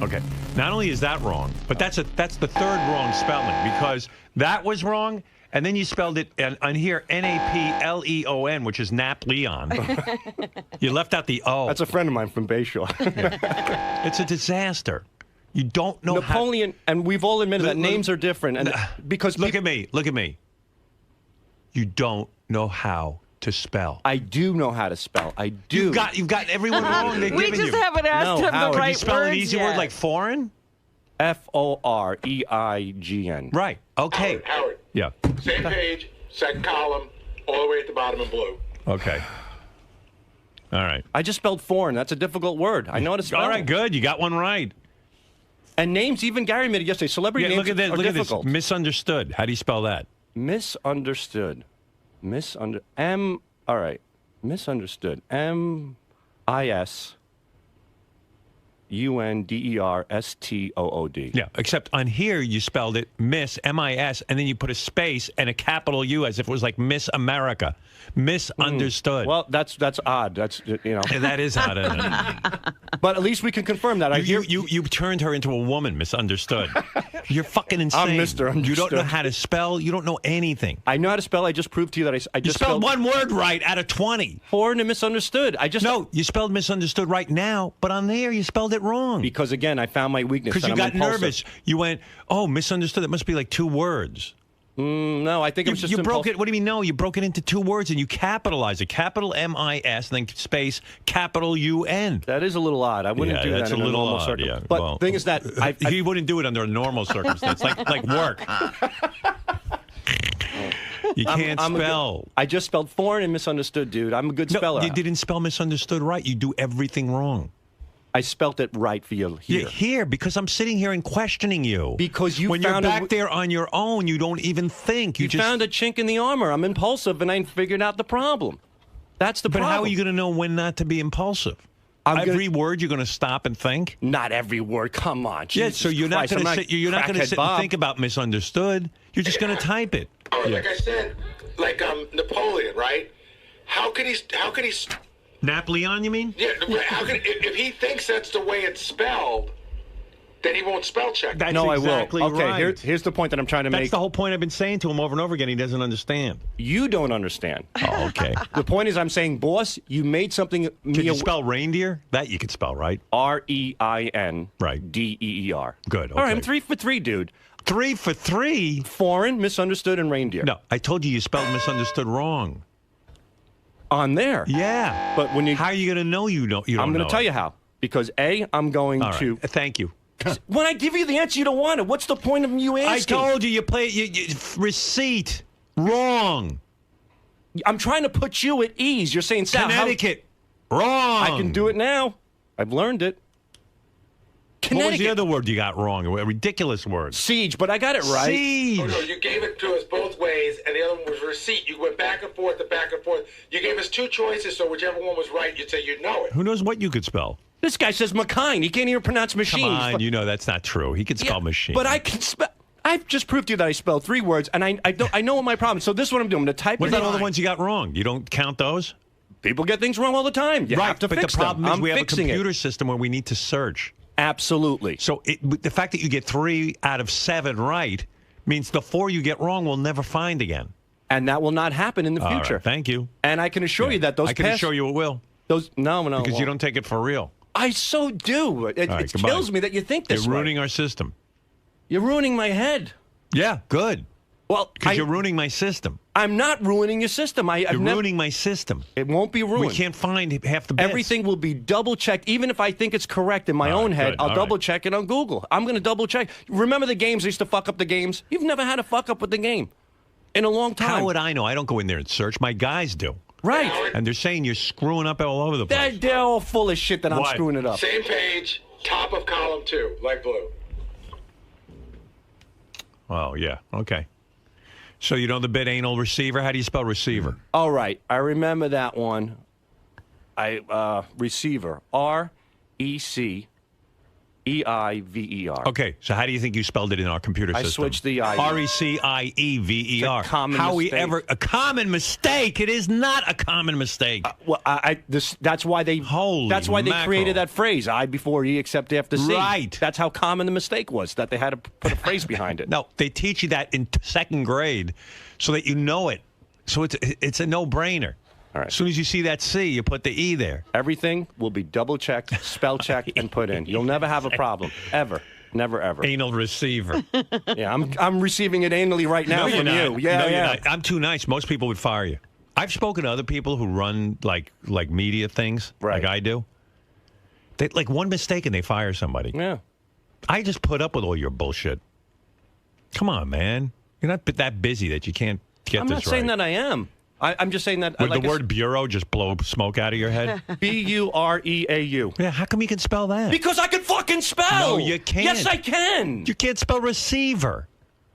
Okay. Not only is that wrong, but that's the third wrong spelling, because that was wrong, and then you spelled it on here NAPLEON, which is Napoleon. You left out the O. That's a friend of mine from Bayshore. It's a disaster. You don't know Napoleon, and we've all admitted that names are different. And because look at me. You don't know how to spell. I do know how to spell. I do. You've got everyone wrong. They're We giving just you. haven't asked him Howard, the right Can you spell words an easy yet. word like foreign? Foreign. Right. Okay. Howard. Yeah. Same page, second column, all the way at the bottom in blue. Okay. All right. I just spelled foreign. That's a difficult word. I know how to spell. All right. Good. You got one right. And names, even Gary made it yesterday. Celebrity names Look at this. are Look at difficult. this. Misunderstood. How do you spell that? Misunderstood. All right. Misunderstood. MISUNDERSTOOD. Yeah. Except on here you spelled it Miss M-I-S, and then you put a space and a capital U as if it was like Miss America. Misunderstood. Well, that's odd. That's That is odd, isn't it? But at least we can confirm that. You turned her into a woman. Misunderstood. You're fucking insane. I'm Mr. Understood. You don't know how to spell. You don't know anything. I know how to spell. I just proved to you that I You just spelled one word right out of 20. Foreign and misunderstood. No, you spelled misunderstood right now, but on there you spelled it wrong. Because again, I found my weakness. Because you I'm got impulsive. nervous. You went, oh, misunderstood. That must be like 2 words. No, I think it was just you broke impulsive. it. What do you mean? No, you broke it into 2 words and you capitalized it. Capital M-I-S, then space capital U-N. That is a little odd. I wouldn't do that in a normal odd, circumstance. yeah. But Well, the thing is that he wouldn't do it under a normal circumstance, like work. You can't spell. I just spelled foreign and misunderstood, dude. I'm a good speller. You didn't spell misunderstood right. You do everything wrong. I spelt it right for you here. You're here because I'm sitting here and questioning you. Because you when found you're back there on your own, you don't even think. You just found a chink in the armor. I'm impulsive, and I figured out the problem. That's the problem. But how are you going to know when not to be impulsive? Every word you're going to stop and think? Not every word. Come on. Yeah, Jesus so you're not Christ, going to I'm sit. You're not going to crackhead sit Bob. and think about misunderstood. You're just going to type it. Like I said, like Napoleon, right? How could he? Napoleon, you mean? Yeah. How could if he thinks that's the way it's spelled, then he won't spell check. That's No, exactly I will. Okay, right. here's the point that I'm trying to That's make. the whole point I've been saying to him over and over again. He doesn't understand. You don't understand. Oh, okay. The point is, I'm saying, boss, you made something. Can you spell reindeer? That you could spell, right? R-E-I-N. Right. D-E-E-R. Good. Okay. All right, I'm 3 for 3, dude. 3 for 3? Foreign, misunderstood, and reindeer. No, I told you spelled misunderstood wrong. On there. Yeah. But when you... How are you going to know you don't I'm going know to tell it? you how. Because, A, I'm going All to... right. Thank you. When I give you the answer, you don't want it. What's the point of you asking? I told you play receipt wrong. I'm trying to put you at ease. You're saying, Sal, Connecticut wrong. I can do it now. I've learned it. What was the other word you got wrong? A ridiculous word. Siege, but I got it right. Siege. Oh, no, you gave it to us both ways, and the other one was receipt. You went back and forth and back and forth. You gave us 2 choices, so whichever one was right, you'd say you'd know it. Who knows what you could spell? This guy says McKine. He can't even pronounce machine. Come on, you know that's not true. He can spell machine. But I can spell. I've just proved to you that I spelled 3 words, and I know what my problem is. So this is what I'm doing. I'm going to type What it about in. all the ones you got wrong? You don't count those? People get things wrong all the time. You have to but fix the problem them. is we have a fixing computer system where we need to search. Absolutely. So the fact that you get 3 out of 7 right means the 4 you get wrong we'll never find again. And that will not happen in the All future. right, thank you. And I can assure you that those I can assure you it will. No. Because you don't take it for real. I so do. It All right, it goodbye. kills me that you think this You're way. ruining our system. You're ruining my head. Yeah, good. Well, Because you're ruining my system. I'm not ruining your system. You're ruining my system. It won't be ruined. We can't find half the bits. Everything will be double checked. Even if I think it's correct in my All own right, head, good. I'll All double right. check it on Google. I'm going to double check. Remember the games I used to fuck up the games? You've never had a fuck up with the game in a long time. How would I know? I don't go in there and search. My guys do. Right. And they're saying you're screwing up all over the place. They're all full of shit that I'm What? screwing it up. Same page, top of column 2, light blue. Oh, yeah. Okay. So you know the bit anal receiver? How do you spell receiver? All right. I remember that one. Receiver. R-E-C-E-I-V-E-R. Okay, so how do you think you spelled it in our computer I system? switched the I. R-E-C-I-E-V-E-R. It's a common How mistake. a common mistake? It is not a common mistake. Well, that's why they. Holy That's why they mackerel. created that phrase: "I before E, except after C." Right. That's how common the mistake was that they had to put a phrase behind it. No, they teach you that in 2nd grade so that you know it. So it's a no-brainer. All right. As soon as you see that C, you put the E there. Everything will be double checked, spell checked, and put in. You'll never have a problem ever. Never ever. Anal receiver. Yeah, I'm receiving it anally right now No, from you're you. not. Yeah, no, yeah. You're not. I'm too nice. Most people would fire you. I've spoken to other people who run like media things, like I do. They like one mistake and they fire somebody. Yeah. I just put up with all your bullshit. Come on, man. You're not that busy that you can't get I'm this not saying right. that I am. I'm just saying that. Would the word bureau just blow smoke out of your head? B-U-R-E-A-U. Yeah, how come you can spell that? Because I can fucking spell. No, you can't. Yes, I can. You can't spell receiver.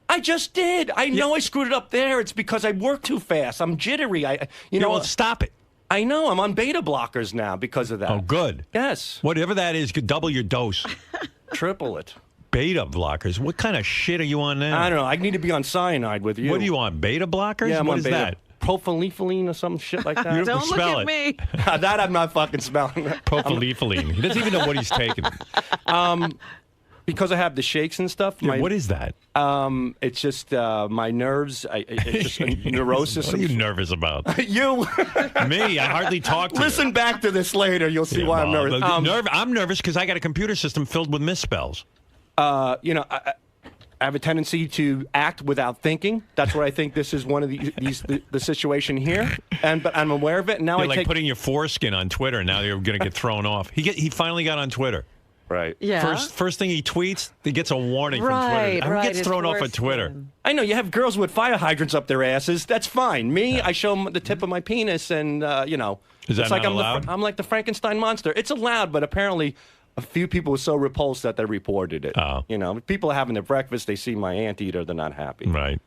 I just did. I know I screwed it up there. It's because I work too fast. I'm jittery. You know, well, stop it. I know. I'm on beta blockers now because of that. Oh, good. Yes. Whatever that is, double your dose. Triple it. Beta blockers. What kind of shit are you on now? I don't know. I need to be on cyanide with you. What are you on? Beta blockers? Yeah, I'm what on is beta. that? Propylethylene or some shit like that. You Don't look spell at me. That I'm not fucking spelling. Propylethylene. He doesn't even know what he's taking. Because I have the shakes and stuff. Yeah, what is that? It's just my nerves. It's just a neurosis. What are you nervous about? You. Me? I hardly talk to Listen back to this later. You'll see why I'm nervous. I'm nervous because I got a computer system filled with misspells. You know, I have a tendency to act without thinking. That's what I think this is one of the situation here. But I'm aware of it. And now You're like putting your foreskin on Twitter. Now you're going to get thrown off. He finally got on Twitter. Right. Yeah. First thing he tweets, he gets a warning from Twitter. Who gets thrown off of Twitter? I know you have girls with fire hydrants up their asses. That's fine. Me, I show them the tip of my penis, and you know, Is that it's like not allowed? I'm like the Frankenstein monster. It's allowed, but apparently, a few people were so repulsed that they reported it. Oh. You know, people are having their breakfast. They see my anteater. They're not happy. Right.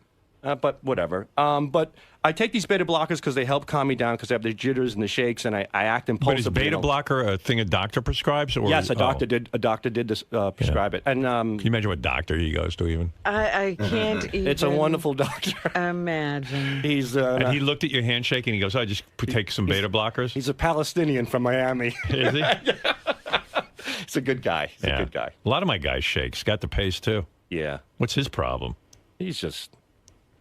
But whatever. But I take these beta blockers because they help calm me down because I have the jitters and the shakes, and I act impulsively. But is beta blocker a thing a doctor prescribes? Or, yes, a doctor did. A doctor did prescribe it. And can you imagine what doctor he goes to even? I can't even. It's a wonderful doctor. Imagine. He's and he looked at your handshake and he goes, "I just take some beta blockers." He's a Palestinian from Miami. Is he? He's a good guy. He's a good guy. A lot of my guys shake. Scott DePace too. Yeah. What's his problem? He's just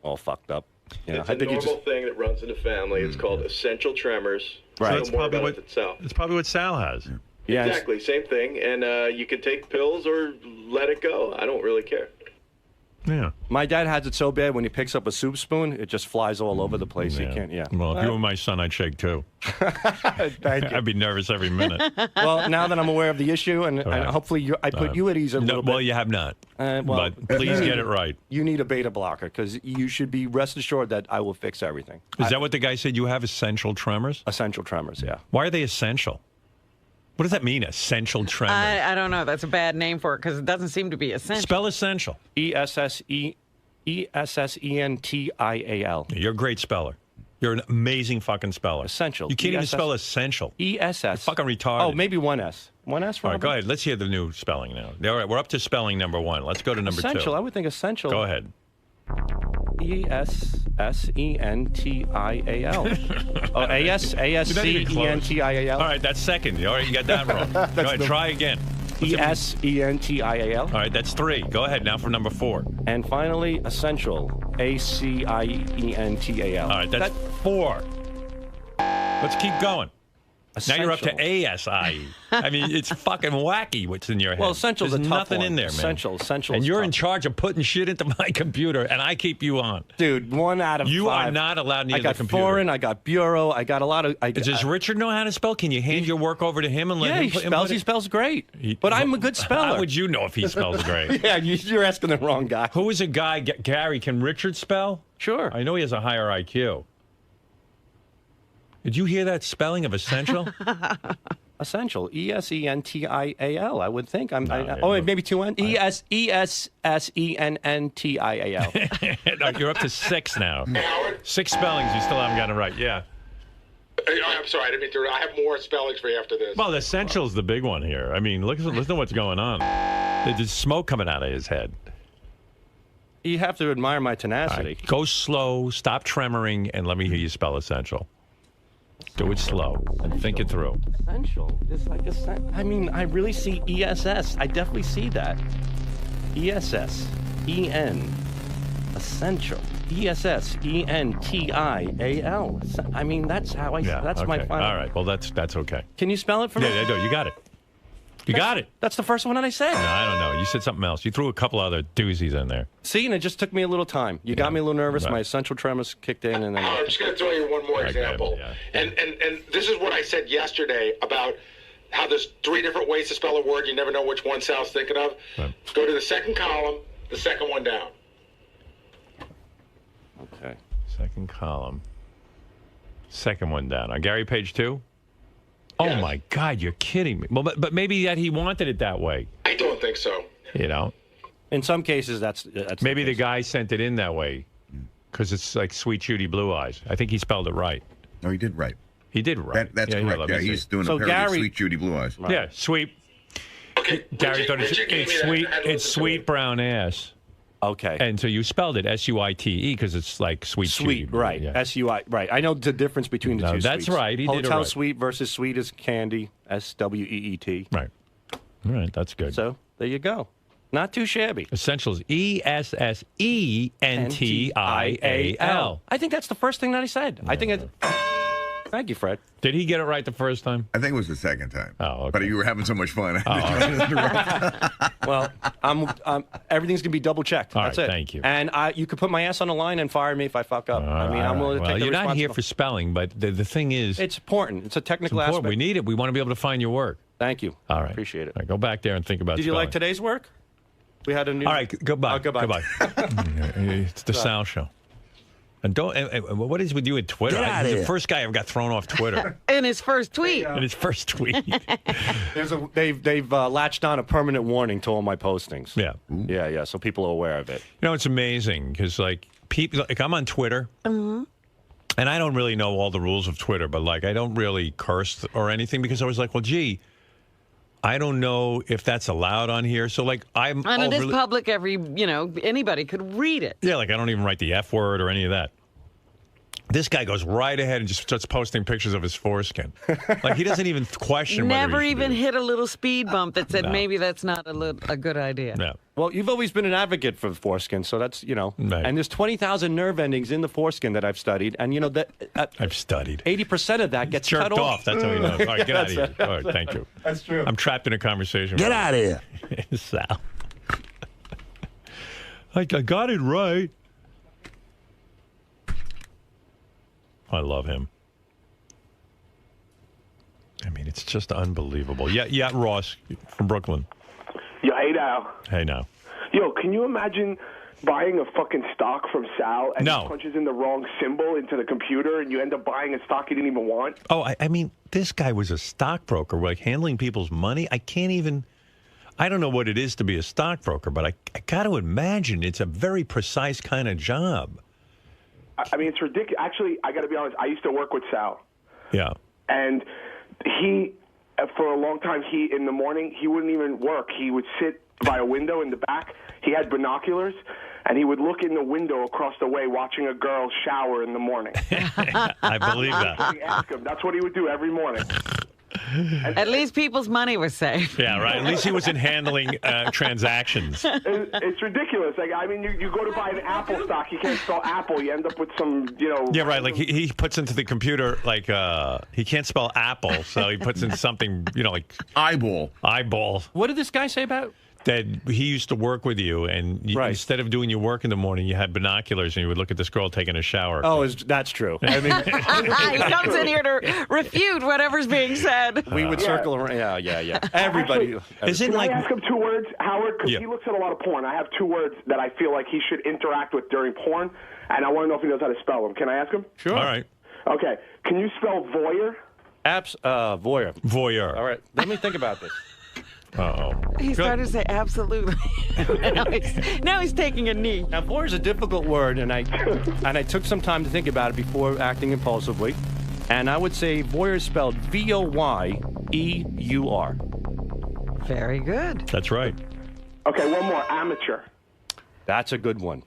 all fucked up. You know, It's a normal thing that runs in the family. It's called essential tremors. Right. So That's more probably about what it Sal. It's probably what Sal has. Yeah, exactly, same thing. And you can take pills or let it go. I don't really care. Yeah. My dad has it so bad when he picks up a soup spoon, it just flies all over the place. He can't. Yeah. Well, if you were my son, I'd shake too. Thank you. I'd be nervous every minute. Well, now that I'm aware of the issue, and hopefully I put you at ease a little bit. Well, you have not. Well, but please get it right. You need a beta blocker because you should be rest assured that I will fix everything. Is that what the guy said? You have essential tremors? Essential tremors, yeah. Why are they essential? What does that mean, essential tremors? I don't know. That's a bad name for it because it doesn't seem to be essential. Spell essential. ESSENTIAL. You're a great speller. You're an amazing fucking speller. Essential. You can't even spell essential. ESS. You're fucking retarded. Oh, maybe one S. One S. All right, go ahead. Let's hear the new spelling now. All right, we're up to spelling number one. Let's go to number Essential. two. I would think essential. Go ahead. ESSENTIAL. Oh, ASCENTIAL. All right, that's second. All right, you got that wrong. Go ahead, try again. ESENTIAL. All right, that's three. Go ahead now for number four. And finally, essential. ACIENTAL. All right, that's four. Let's keep going. Now you're up to Essential. ASIE. I mean, it's fucking wacky what's in your head. Well, essential's There's a tough nothing one. in there, man. Essential. And is you're tough. in charge of putting shit into my computer, and I keep you on. Dude, 1 out of You 5. are not allowed near I got the computer. foreign, I got bureau, I got a lot of... Does Richard know how to spell? Can you hand your work over to him and let him put he spells great. But I'm a good speller. How would you know if he spells great? Yeah, you're asking the wrong guy. Who is a guy, Gary, can Richard spell? Sure. I know he has a higher IQ. Did you hear that spelling of essential? Essential. ESENTIAL, I would think. No, maybe 2 N. ESSENNTIAL. No, you're up to 6 now. 6 spellings, you still haven't gotten it right. Yeah. I'm sorry, I didn't mean to. I have more spellings for you after this. Well, essential's the big one here. I mean, listen to what's going on. There's smoke coming out of his head. You have to admire my All tenacity. right, go slow, stop tremoring, and let me hear you spell essential. Do it slow and think it through. Essential. It's like I mean, I really see ESS. I definitely see that. ESSEN. Essential. ESSENTIAL. I mean, that's how I. Yeah, that's okay. my final. All right. Well, that's okay. Can you spell it for me? Yeah, you got it. You got it. That's the first one that I said. No, I don't know. You said something else. You threw a couple other doozies in there. See, and it just took me a little time. You got me a little nervous. Right. My essential tremors kicked in, and then I'm just going to throw you one more Okay, example. yeah. And this is what I said yesterday about how there's 3 different ways to spell a word. You never know which one Sal's thinking of. Right. Go to the second column, the second one down. okay. Second column. Second one down. On Gary, page 2? Oh, Yes. my God, you're kidding me. Well, but maybe that he wanted it that way, I don't think so. you know? In some cases, that's Maybe the case. guy sent it in that way because it's like Sweet Judy Blue Eyes. I think he spelled it right. No, he did right. He did right. That's Yeah, correct. let Yeah, me see. he's doing So a parody of Gary- Sweet Judy Blue Eyes. Yeah, sweet. Okay, Gary thought Richard gave me it's that. sweet. I had to It's listen to sweet it. brown ass. Okay. And so you spelled it S-U-I-T-E because it's like Sweet Judy. Sweet, right? Yeah. S-U-I, right? I know the difference between the No, two. that's sweets. right. He did it Hotel right. Suite versus Sweet as Candy. S-W-E-E-T. Right. All right, that's good. So there you go. Not too shabby. Essentials E-S-S-E-N-T-I-A-L. I think that's the first thing that he said. I think it. Thank you, Fred. Did he get it right the first time? I think it was the second time. Oh, okay. But you were having so much fun. Well, everything's gonna be double checked. All That's right, it. thank you. And you could put my ass on the line and fire me if I fuck up. I mean, I'm willing to well, take the you're not here responsibility. for spelling, but the thing is, It's important. It's a it's technical important. aspect. We need it. We want to be able to find your work. Thank you. All right. Appreciate it. All right, go back there and think about Did you like spelling. today's work? We had a new. All right, goodbye. Oh, goodbye. Goodbye. It's the Sal Show. And don't. And what is with you at Twitter? Get outta He's the here. first guy ever got thrown off Twitter In his first tweet. in his first tweet. They've latched on a permanent warning to all my postings. Yeah. Yeah. So people are aware of it. You know, it's amazing because like people, like I'm on Twitter, and I don't really know all the rules of Twitter, but like I don't really curse or anything because I was like, well, gee, I don't know if that's allowed on here. So like I'm And it is overly- public. Anybody could read it. Yeah, like I don't even write the F word or any of that. This guy goes right ahead and just starts posting pictures of his foreskin. Like he doesn't even question. Never whether he should even do it. hit a little speed bump that said No. maybe that's not a good idea. Yeah. Well, you've always been an advocate for the foreskin, so that's Right. And there's 20,000 nerve endings in the foreskin that I've studied, and that I've studied. 80% of that gets Jerked cut off. That's how you know. All right, get out of here. All right, thank you. That's true. I'm trapped in a conversation. Get out of here. Sal. I got it right. I love him. I mean, it's just unbelievable. Yeah, Ross from Brooklyn. Yo, hey now. Hey, now. Yo, can you imagine buying a fucking stock from Sal and No. he punches in the wrong symbol into the computer and you end up buying a stock you didn't even want? Oh, I mean, this guy was a stockbroker, like handling people's money. I don't know what it is to be a stockbroker, but I got to imagine it's a very precise kind of job. I mean, it's ridiculous. Actually, I got to be honest, I used to work with Sal. Yeah. And he, for a long time, in the morning, he wouldn't even work. He would sit by a window in the back. He had binoculars, and he would look in the window across the way watching a girl shower in the morning. I believe that. Ask him. That's what he would do every morning. At least people's money was safe. Yeah, right. At least he wasn't handling transactions. It's ridiculous. Like, I mean, you go to buy an Apple stock, you can't spell Apple. You end up with some, Yeah, right. Like he puts into the computer, like he can't spell apple, so he puts in something, like eyeball. What did this guy say about? That he used to work with you, and instead of doing your work in the morning, you had binoculars, and you would look at this girl taking a shower. Oh, that's true. I mean, He comes in here to refute whatever's being said. we would circle around. Yeah. Everybody. Can I ask him 2 words, Howard? Because Yeah. he looks at a lot of porn. I have 2 words that I feel like he should interact with during porn, and I want to know if he knows how to spell them. Can I ask him? Sure. All right. Okay. Can you spell voyeur? Voyeur. Voyeur. All right. Let me think about this. Uh-oh. He started to say absolutely. now he's taking a knee. Now, voyeur is a difficult word, and I took some time to think about it before acting impulsively. And I would say voyeur is spelled V-O-Y-E-U-R. Very good. That's right. Okay, one more. Amateur. That's a good one.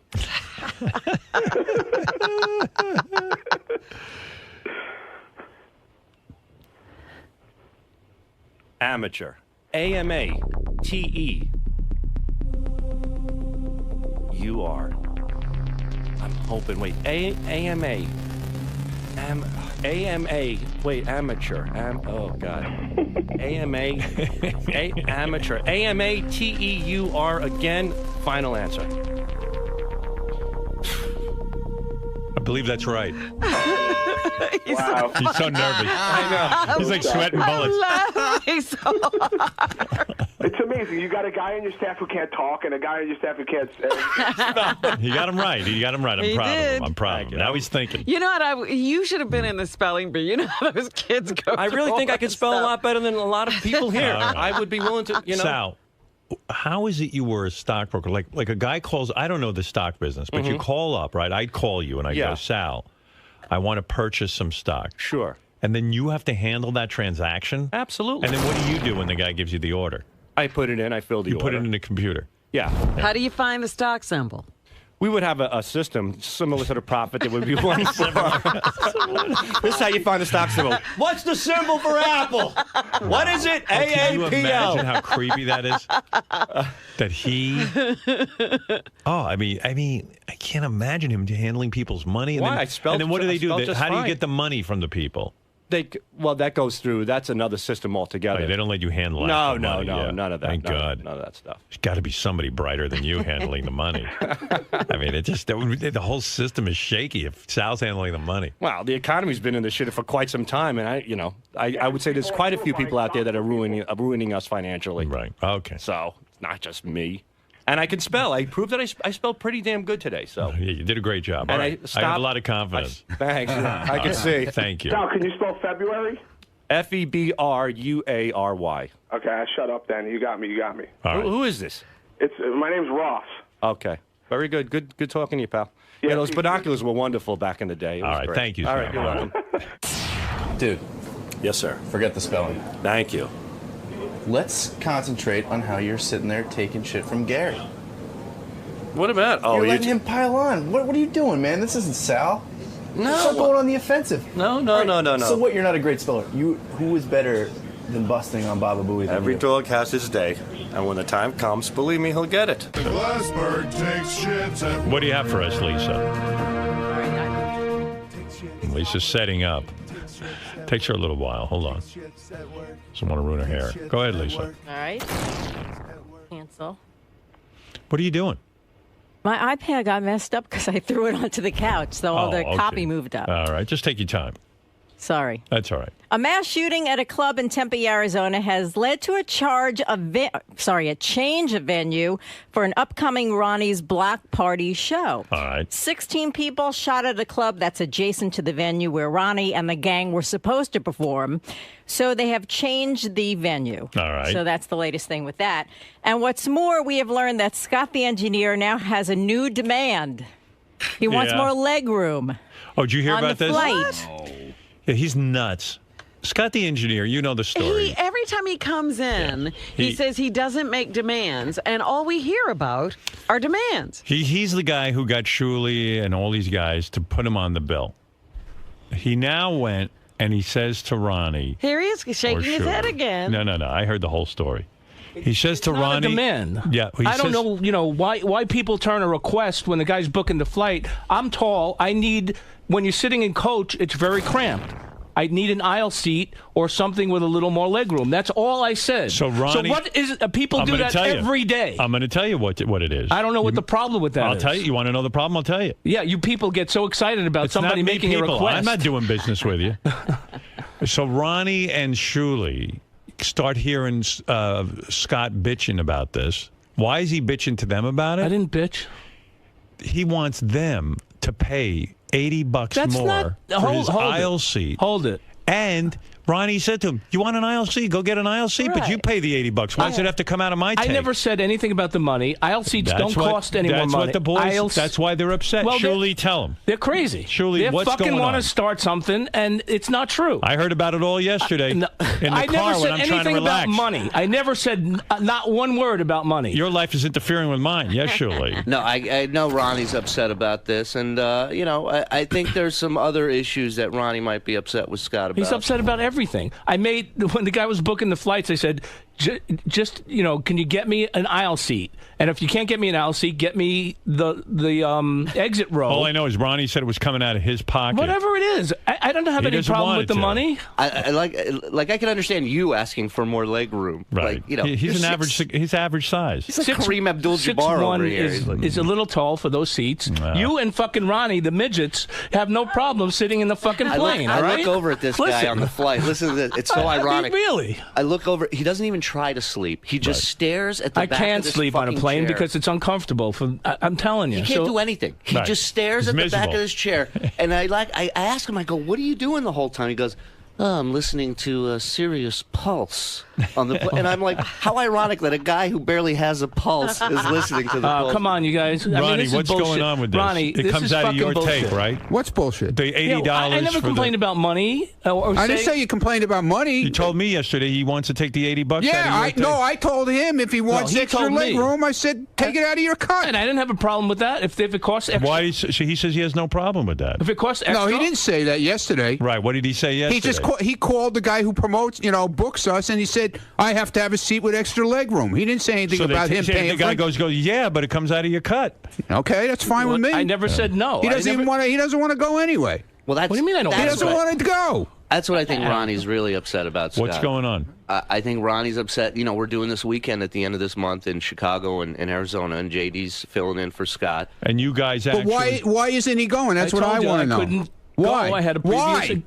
Amateur. A-M-A-T-E-U-R. I'm hoping. Wait. A-M-A. AMA. Wait, amateur. Oh, God. AMA. Amateur. AMATEUR again. Final answer. I believe that's right. Wow. He's so nervous. I know. He's like sweating bullets. It's amazing. You got a guy on your staff who can't talk and a guy on your staff who can't say. He got him right. He got him right. I'm He proud of did. him. I'm proud of him. Now he's thinking. You know what? You should have been in the spelling bee. You know how those kids go. I really through think all I could that spell a stuff. lot better than a lot of people here. All right. I would be willing to, Sal, how is it you were a stockbroker? Like a guy calls, I don't know the stock business, but you call up, right? I'd call you and I go, Sal, I want to purchase some stock. Sure. And then you have to handle that transaction? Absolutely. And then what do you do when the guy gives you the order? I put it in. I fill the You order. put it in the computer. Yeah. How do you find the stock symbol? We would have a system similar to the Prophet that would be one for. This is how you find the stock symbol. What's the symbol for Apple? What is it? Can you imagine AAPL. how creepy that is? That he. Oh, I mean, I can't imagine him handling people's money. And Why? Then, I spelled- and then what do I they do? spelled just How do you fine. get the money from the people? Well, that goes through. That's another system altogether. Right, they don't let you handle No, actual no, money. no, Yeah. none of that. Thank God. None of that stuff. There's got to be somebody brighter than you handling the money. I mean, the whole system is shaky if Sal's handling the money. Well, the economy's been in the shit for quite some time, and I would say there's quite a few people out there that are ruining us financially. Right. Okay. So it's not just me. And I can spell. I proved that I spelled pretty damn good today. So Yeah, you did a great job. And All I right. I stopped- have a lot of confidence. Thanks. I can see. Thank you. Sal, can you spell February? FEBRUARY. Okay, I shut up then. You got me. All right. Who is this? My name's Ross. Okay. Very good. Good talking to you, pal. Yeah, those binoculars were wonderful back in the day. It was All right, great. thank you, All Sam. right, you're welcome. Dude, Yes, sir. forget the spelling. Thank you. Let's concentrate on how you're sitting there taking shit from Gary. What about? Oh, You're letting him pile on. What are you doing, man? This isn't Sal. No. Stop going on the offensive. No. So what? You're not a great speller. Who is better than busting on Baba Booey than Every you? dog has his day, and when the time comes, believe me, he'll get it. Glassberg takes shits at What do you have for us, Lisa? Lisa's setting up. Takes her a little while. Hold on. Doesn't want to ruin her hair. Go ahead, Lisa. All right. Cancel. What are you doing? My iPad got messed up because I threw it onto the couch, so all the okay. copy moved up. All right. Just take your time. Sorry. That's all right. A mass shooting at a club in Tempe, Arizona has led to a change of venue for an upcoming Ronnie's Block Party show. All right. 16 people shot at a club that's adjacent to the venue where Ronnie and the gang were supposed to perform. So they have changed the venue. All right. So that's the latest thing with that. And what's more, we have learned that Scott the engineer now has a new demand. He wants Yeah. more leg room. Oh, did you hear on about the this? flight. Yeah, he's nuts. Scott the engineer, you know the story. Every time he comes in, he says he doesn't make demands, and all we hear about are demands. He's the guy who got Shuley and all these guys to put him on the bill. He now went and he says to Ronnie. Here he is shaking his head again. No. I heard the whole story. He says to Not Ronnie. a demand. Yeah. He I don't says- know, why people turn a request when the guy's booking the flight. I'm tall. I need, when you're sitting in coach, it's very cramped. I need an aisle seat or something with a little more legroom. That's all I said. So Ronnie. what is people I'm do gonna that tell you. every day? I'm going to tell you what it is. I don't know what the problem with that I'll is. tell you. You want to know the problem? I'll tell you. Yeah, you people get so excited about It's somebody not me, making a people. request. I'm not doing business with you. So Ronnie and Shuley start hearing Scott bitching about this. Why is he bitching to them about it? I didn't bitch. He wants them to pay $80 That's more not- for hold- his hold it. aisle seat. Hold it. And Ronnie said to him, "You want an aisle seat? Go get an aisle seat, but you pay the $80. Why does it have to come out of my I tank?" never said anything about the money. Aisle seats don't cost any more money. That's what the boys. That's why they're upset. Well, Shuley, tell them. They're crazy. Shuley, they what's fucking going want on? to start something, and it's not true. I heard about it all yesterday in the I car never said when I'm trying to anything relax. about money. I never said not one word about money. Your life is interfering with mine. Yes, Shuley. No, I know Ronnie's upset about this, and I think there's some other issues that Ronnie might be upset with Scott about. He's upset about everything. When the guy was booking the flights, I said, just can you get me an aisle seat? And if you can't get me an aisle seat, get me the exit row. All I know is Ronnie said it was coming out of his pocket. Whatever it is, I don't have any problem with the money. I like I can understand you asking for more leg room. Right. Like, he's average size. He's like Kareem Abdul-Jabbar over here. Is a little tall for those seats. You and fucking Ronnie, the midgets, have no problem sitting in the fucking plane. I look over at this guy on the flight. Listen to this. It's so ironic. Really? I look over. He doesn't even try to sleep. He just stares at the back of this I can't sleep on a plane chair. because it's uncomfortable. I'm telling you. He can't do anything. He just stares at the back of his chair. And I ask him, I go, what are you doing the whole time? He goes, oh, I'm listening to a Sirius Pulse on the and I'm like, how ironic that a guy who barely has a pulse is listening to the Pulse. Come on, you guys. Ronnie, what's going on with this? Ronnie, it comes out of your take, right? What's bullshit? The $80 I never complained about money. I didn't say you complained about money. You told me yesterday he wants to take the $80 Yeah, out of your take. I told him if he wants extra leg room, I said take it out of your cut. And I didn't have a problem with that if it costs extra. Why? He says he has no problem with that. If it costs extra. No, he didn't say that yesterday. Right. What did he say yesterday? He called the guy who promotes, books us, and he said I have to have a seat with extra leg room. He didn't say anything about him paying. The guy goes, yeah, but it comes out of your cut. Okay, that's fine with me. I never said no. He doesn't even want to. He doesn't want to go anyway. Well, what do you mean I don't? He doesn't want to go. That's what I think Ronnie's really upset about, Scott. What's going on? I think Ronnie's upset. We're doing this weekend at the end of this month in Chicago and Arizona, and JD's filling in for Scott. And you guys actually... But why isn't he going? That's what I want to know. Couldn't why? Go. I had a previous...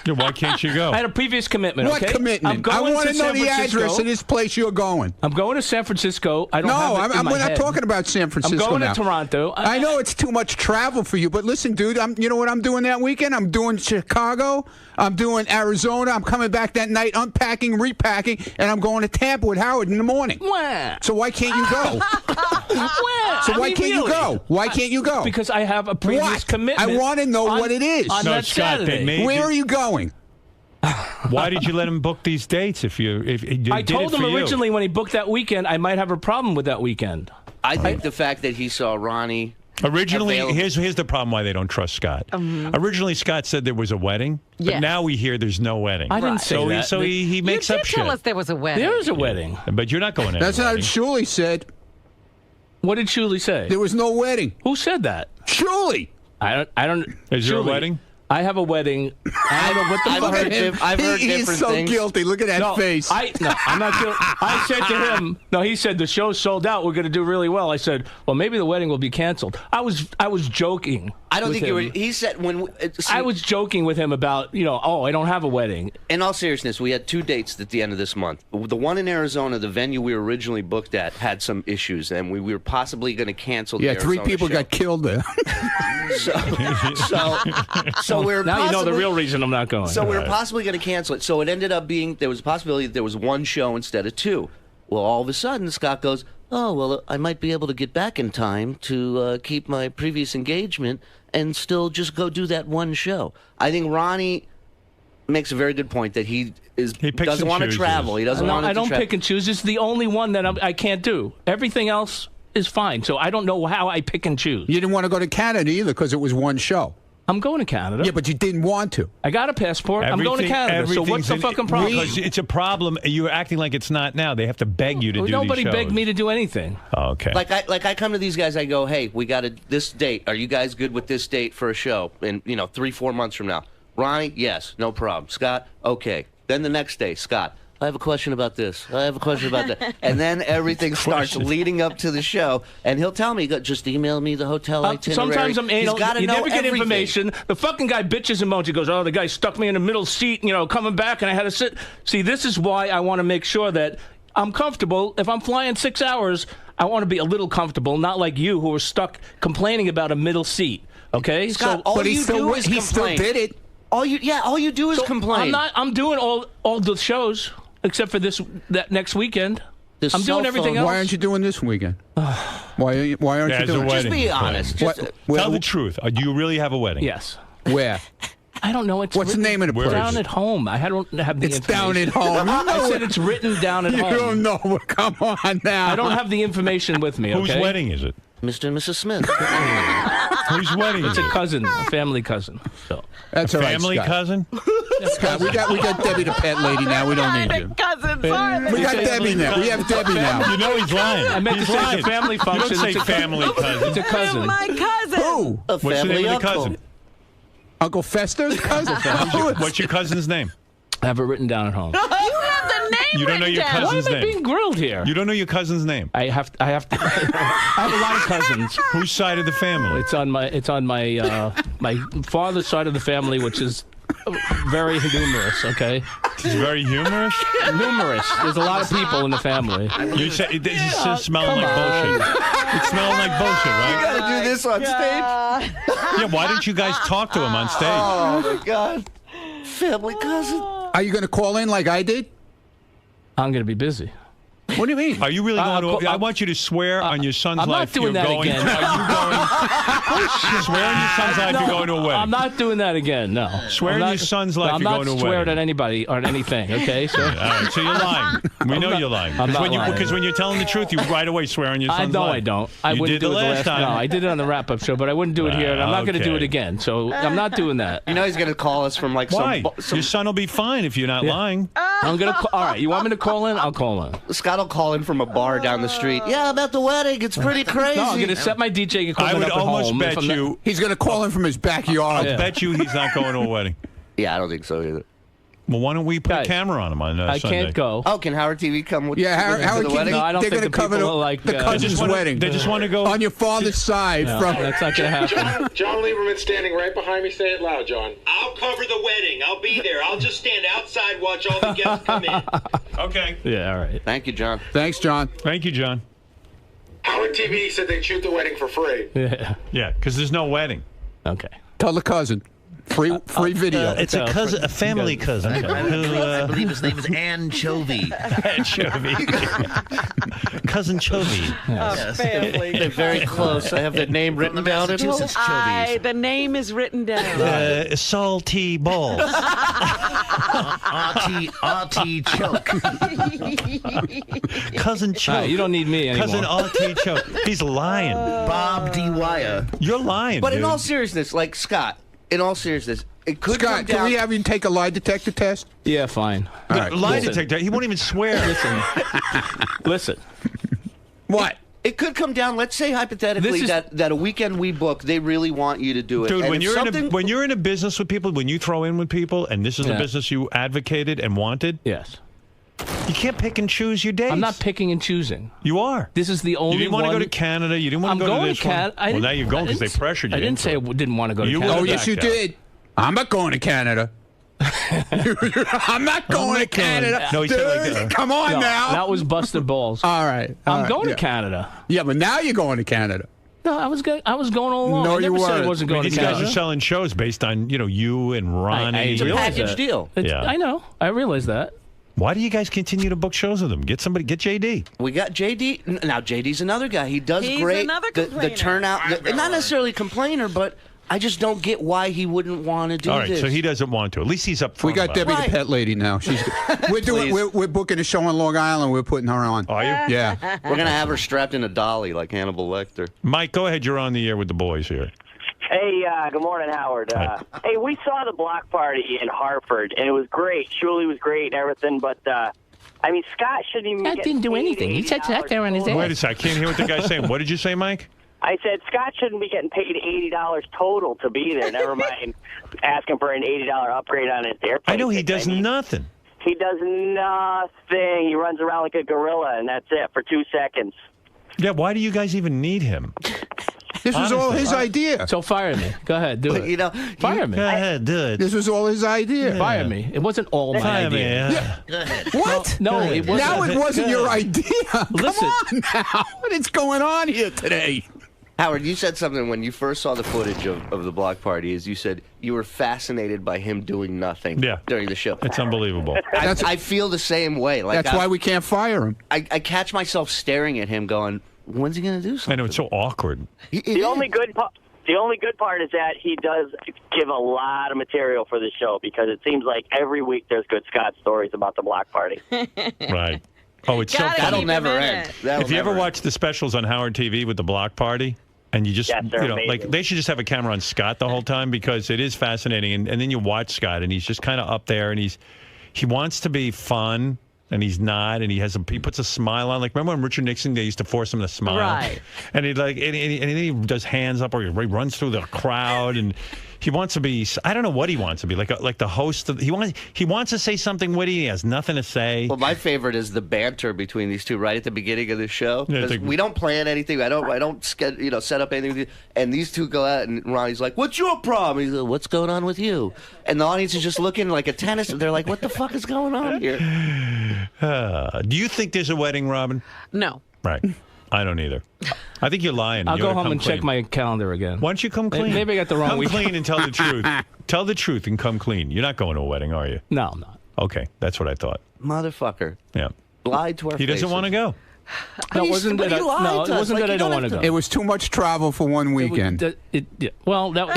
Why can't you go? I had a previous commitment. What commitment? I want to know the address of this place you're going. I'm going to San Francisco. We're not talking about San Francisco I'm going now. to Toronto. I know it's too much travel for you, but listen, dude. You know what I'm doing that weekend? I'm doing Chicago. I'm doing Arizona. I'm coming back that night, unpacking, repacking, and I'm going to Tampa with Howard in the morning. Where? So why can't you go? So why can't you go? Why can't you go? Because I have a previous commitment. I want to know what it is. On that Scott, Saturday. Where are you going? Why did you let him book these dates? I told him originally when he booked that weekend, I might have a problem with that weekend. I think the fact that he saw Ronnie. Originally, here's the problem why they don't trust Scott. Originally, Scott said there was a wedding, but now we hear there's no wedding. I didn't say that. So he makes up shit. You did tell us there was a wedding. There is a wedding. But you're not going to That's not what Shuley said. What did Shuley say? There was no wedding. Who said that? Shuley. I don't. Is there a wedding? I have a wedding. I don't know what the fuck. I've heard He's different so things. guilty. Look at that face. I'm not guilty. I said to him, no, he said the show's sold out. We're going to do really well. I said, well, maybe the wedding will be canceled. I was joking. I don't think you were. He said I was joking with him about, I don't have a wedding. In all seriousness, we had 2 dates at the end of this month. The one in Arizona, the venue we were originally booked at, had some issues, and we were possibly going to cancel the Arizona 3 people show. got killed there. So we were now you know the real reason I'm not going. So we were possibly going to cancel it. So it ended up being there was a possibility that there was 1 show instead of 2. Well, all of a sudden, Scott goes, oh, well, I might be able to get back in time to keep my previous engagement and still just go do that 1 show. I think Ronnie makes a very good point that he doesn't want to travel. He doesn't want to. I don't pick and choose. It's the only one that I can't do. Everything else is fine. So I don't know how I pick and choose. You didn't want to go to Canada either because it was 1 show. I'm going to Canada. Yeah, but you didn't want to. I got a passport. I'm going to Canada. So what's the fucking problem? Because it's a problem. You're acting like it's not now. They have to beg you to do these shows. Nobody begged me to do anything. Oh, okay. Like I come to these guys, I go, hey, we got this date. Are you guys good with this date for a show? In 3-4 months from now. Ronnie, yes, no problem. Scott, okay. Then the next day, Scott, I have a question about this. I have a question about that. And then everything starts leading up to the show. And he'll tell me, just email me the hotel itinerary. Sometimes I'm anal. You never get everything. information. The fucking guy bitches and moans. He goes, oh, the guy stuck me in the middle seat, coming back, and I had to sit. See, this is why I want to make sure that I'm comfortable. If I'm flying 6 hours, I want to be a little comfortable, not like you who are stuck complaining about a middle seat. Okay? Scott, all you do is complain. He still did it. All you do is complain. I'm doing all the shows. Except for that next weekend. I'm doing everything else. Why aren't you doing this weekend? Why aren't you doing it? Just be honest. Tell the truth. Do you really have a wedding? Yes. Where? I don't know. What's the name of the place? Down at home. I don't have the information. It's down at home. I said it's written down at home. You don't know. Come on now. I don't have the information with me, okay? Whose wedding is it? Mr. and Mrs. Smith. Whose wedding is it? It's a cousin, a family cousin. So. That's a all right, family Scott. cousin? Scott, we got Debbie the pet lady now. We don't need you. Cousin. Sorry. We got Debbie now. We have Debbie now. You know he's lying. I meant He's to say lying. it's a family function. You don't It's say a family cousin. It's a cousin. My cousin. Who? A What's the family name of the uncle. cousin? Uncle Fester's cousin? What's your cousin's name? I have it written down at home. You have the name You don't know written your down. cousin's Why am I name. being grilled here? You don't know your cousin's name. I have to. I have a lot of cousins. Whose side of the family? It's on my my father's side of the family, which is very numerous. Okay, It's very humorous. numerous. There's a lot of people in the family. You say this is smelling like bullshit. It's smelling like bullshit, right? Gotta do this on stage. Yeah. Why don't you guys talk to him on stage? Oh my God. Family cousin. Are you going to call in like I did? I'm gonna be busy. What do you mean? Are you really going to? I I'll- want you to swear on your son's I'm not life. doing you're that going. again. Are you going? Swear on your son's life. You're going to a wedding. I'm not doing that again. No. Swear I'm on not- your son's life I'm you're not going to a swearing wedding. at anybody or anything. Okay. So. All right, so you're lying. We know you're lying. I'm not lying. Because when you're telling the truth, you right away swear on your I son's know life. I don't. I You wouldn't did do the it the last last time. No, I did it on the wrap-up show, but I wouldn't do it here, and I'm not going to do it Okay. again. So I'm not doing that. You know he's gonna call us from like Why? some. Your son will be fine if you're not lying. I'm gonna. All right, you want me to call in? I'll call in. Scott will call in from a bar down the street. Yeah, about the wedding. It's pretty crazy. No, I'm gonna set my DJ I equipment would up at almost home. bet if I'm not- you. He's going to call in from his backyard. I bet you he's not going to a wedding. Yeah, I don't think so either. Well, why don't we put a Guys, camera on him on I Sunday? can't go. Oh, can Howard TV come with? Yeah, with us to Howard the King, wedding? No, I don't they're think going to the cover people the, are like, the uh, cousin's wedding. They just want to go on your father's side No, from. that's not gonna happen. John Lieberman standing right behind me. Say it loud, John. I'll cover the wedding. I'll be there. I'll just stand outside, watch all the guests come in. Okay. Yeah, all right. Thank you, John. Thanks, John. Thank you, John. Howard TV said they'd shoot the wedding for free. Yeah. Yeah, because there's no wedding. Okay. Tell the cousin. Free video. It's a cousin, a family cousin. I believe his name is Anchovy. Anchovy. Cousin Chovy. They're very close. I have the name written down at home. The name is written down. Salty balls. Artie choke. Cousin Choke. All right, you don't need me anymore. Cousin Artie Choke. He's lying. Bob D. Wire. You're lying. But in dude. all seriousness, like Scott, in all seriousness, it could come Scott, down. can we have you take a lie detector test? Yeah, fine. All right. Lie Listen. detector. He won't even swear. Listen. What? It could come down. Let's say hypothetically This is- that a weekend we book, they really want you to do it. Dude, And when if you're something, when you're in a business with people, when you throw in with people, and this is the Yeah. business you advocated and wanted, Yes. you can't pick and choose your days. I'm not picking and choosing. You are. This is the only You didn't want to one. go to Canada. You didn't want I'm to go going to this to Canada. one. Well, now you're going because they pressured you. I didn't into say I it. didn't want to go to You Canada. Oh, would've yes, you backed out. did. I'm not going to Canada. I'm not going to Canada. No, he Dude, said like that. come on No, now. that was busted balls. All right. I'm going yeah. to Canada. Yeah, but now you're going to Canada. No, I was going all along. No, I never you said I weren't. wasn't I going mean, to these guys Canada. are selling shows based on you and Ronnie. It's a package deal. Yeah. I know. I realize that. Why do you guys continue to book shows with them? Get JD. we got JD. Now JD's another guy. He does He's great. another The complainer. turnout, not necessarily a complainer, but I just don't get why he wouldn't want to do All right, this. so he doesn't want to. At least he's up front. We got about it. Debbie Right. the pet lady now. She's we're doing we're booking a show on Long Island. We're putting her on. Are you? Yeah. We're gonna have her strapped in a dolly like Hannibal Lecter. Mike, go ahead. You're on the air with the boys here. Hey, good morning, Howard. Hey, we saw the block party in Hartford, and it was great. Shuli was great and everything, but, I mean, Scott shouldn't even Scott didn't do anything. He sat there on his Wait a second. I can't hear what the guy's saying. What did you say, Mike? I said Scott shouldn't be getting paid $80 total to be there. Never mind asking for an $80 upgrade on his airplane. I know he ticket. does nothing. He does nothing. He runs around like a gorilla, and that's it for 2 seconds. Yeah, why do you guys even need him? This was all his idea. So fire me. Go ahead, do it. You know, Fire me. Go ahead, do it. This was all his idea. Fire me. It wasn't all my Fire me, idea. yeah. Go ahead. What? No, it wasn't. Now it wasn't your idea. Listen. Come on now. What is going on here today? Howard, you said something when you first saw the footage of the block party. Is you said you were fascinated by him doing nothing during the show. It's unbelievable. I feel the same way. Like That's why we can't fire him. I catch myself staring at him, going, "When's he going to do something?" I know it's so awkward. The only good part is that he does give a lot of material for the show, because it seems like every week there's good Scott stories about the block party. Right. Oh, it's so Gotta funny. keep him in it. If you ever watch the specials on Howard TV with the block party, and you just, Yes, they're like amazing. they should just have a camera on Scott the whole time, because it is fascinating. And then you watch Scott, and he's just kind of up there, and he wants to be fun. and he's not, and he puts a smile on. Like, remember when Richard Nixon, they used to force him to smile? Right. And he and then he does hands up, or he runs through the crowd, and he wants to be, I don't know what he wants to be, like the host of, he wants to say something witty, he has nothing to say. Well, my favorite is the banter between these two right at the beginning of the show. Yeah, Because we don't plan anything. I don't set up anything. And these two go out, and Ronnie's like, "What's your problem?" He's like, "What's going on with you?" And the audience is just looking like a tennis. They're like, "What the fuck is going on here?" Do you think there's a wedding, Robin? No. Right. I don't either. I think you're lying. I'll You go oughta home come and clean. check my calendar again. Why don't you come clean? Maybe I got the wrong Come week. clean and tell the truth. Tell the truth and come clean. You're not going to a wedding, are you? No, I'm not. Okay, that's what I thought. Motherfucker. Yeah. Lied to our He doesn't faces. want to go. No, it wasn't that I don't want to go. It was too much travel for one weekend. It's a lot of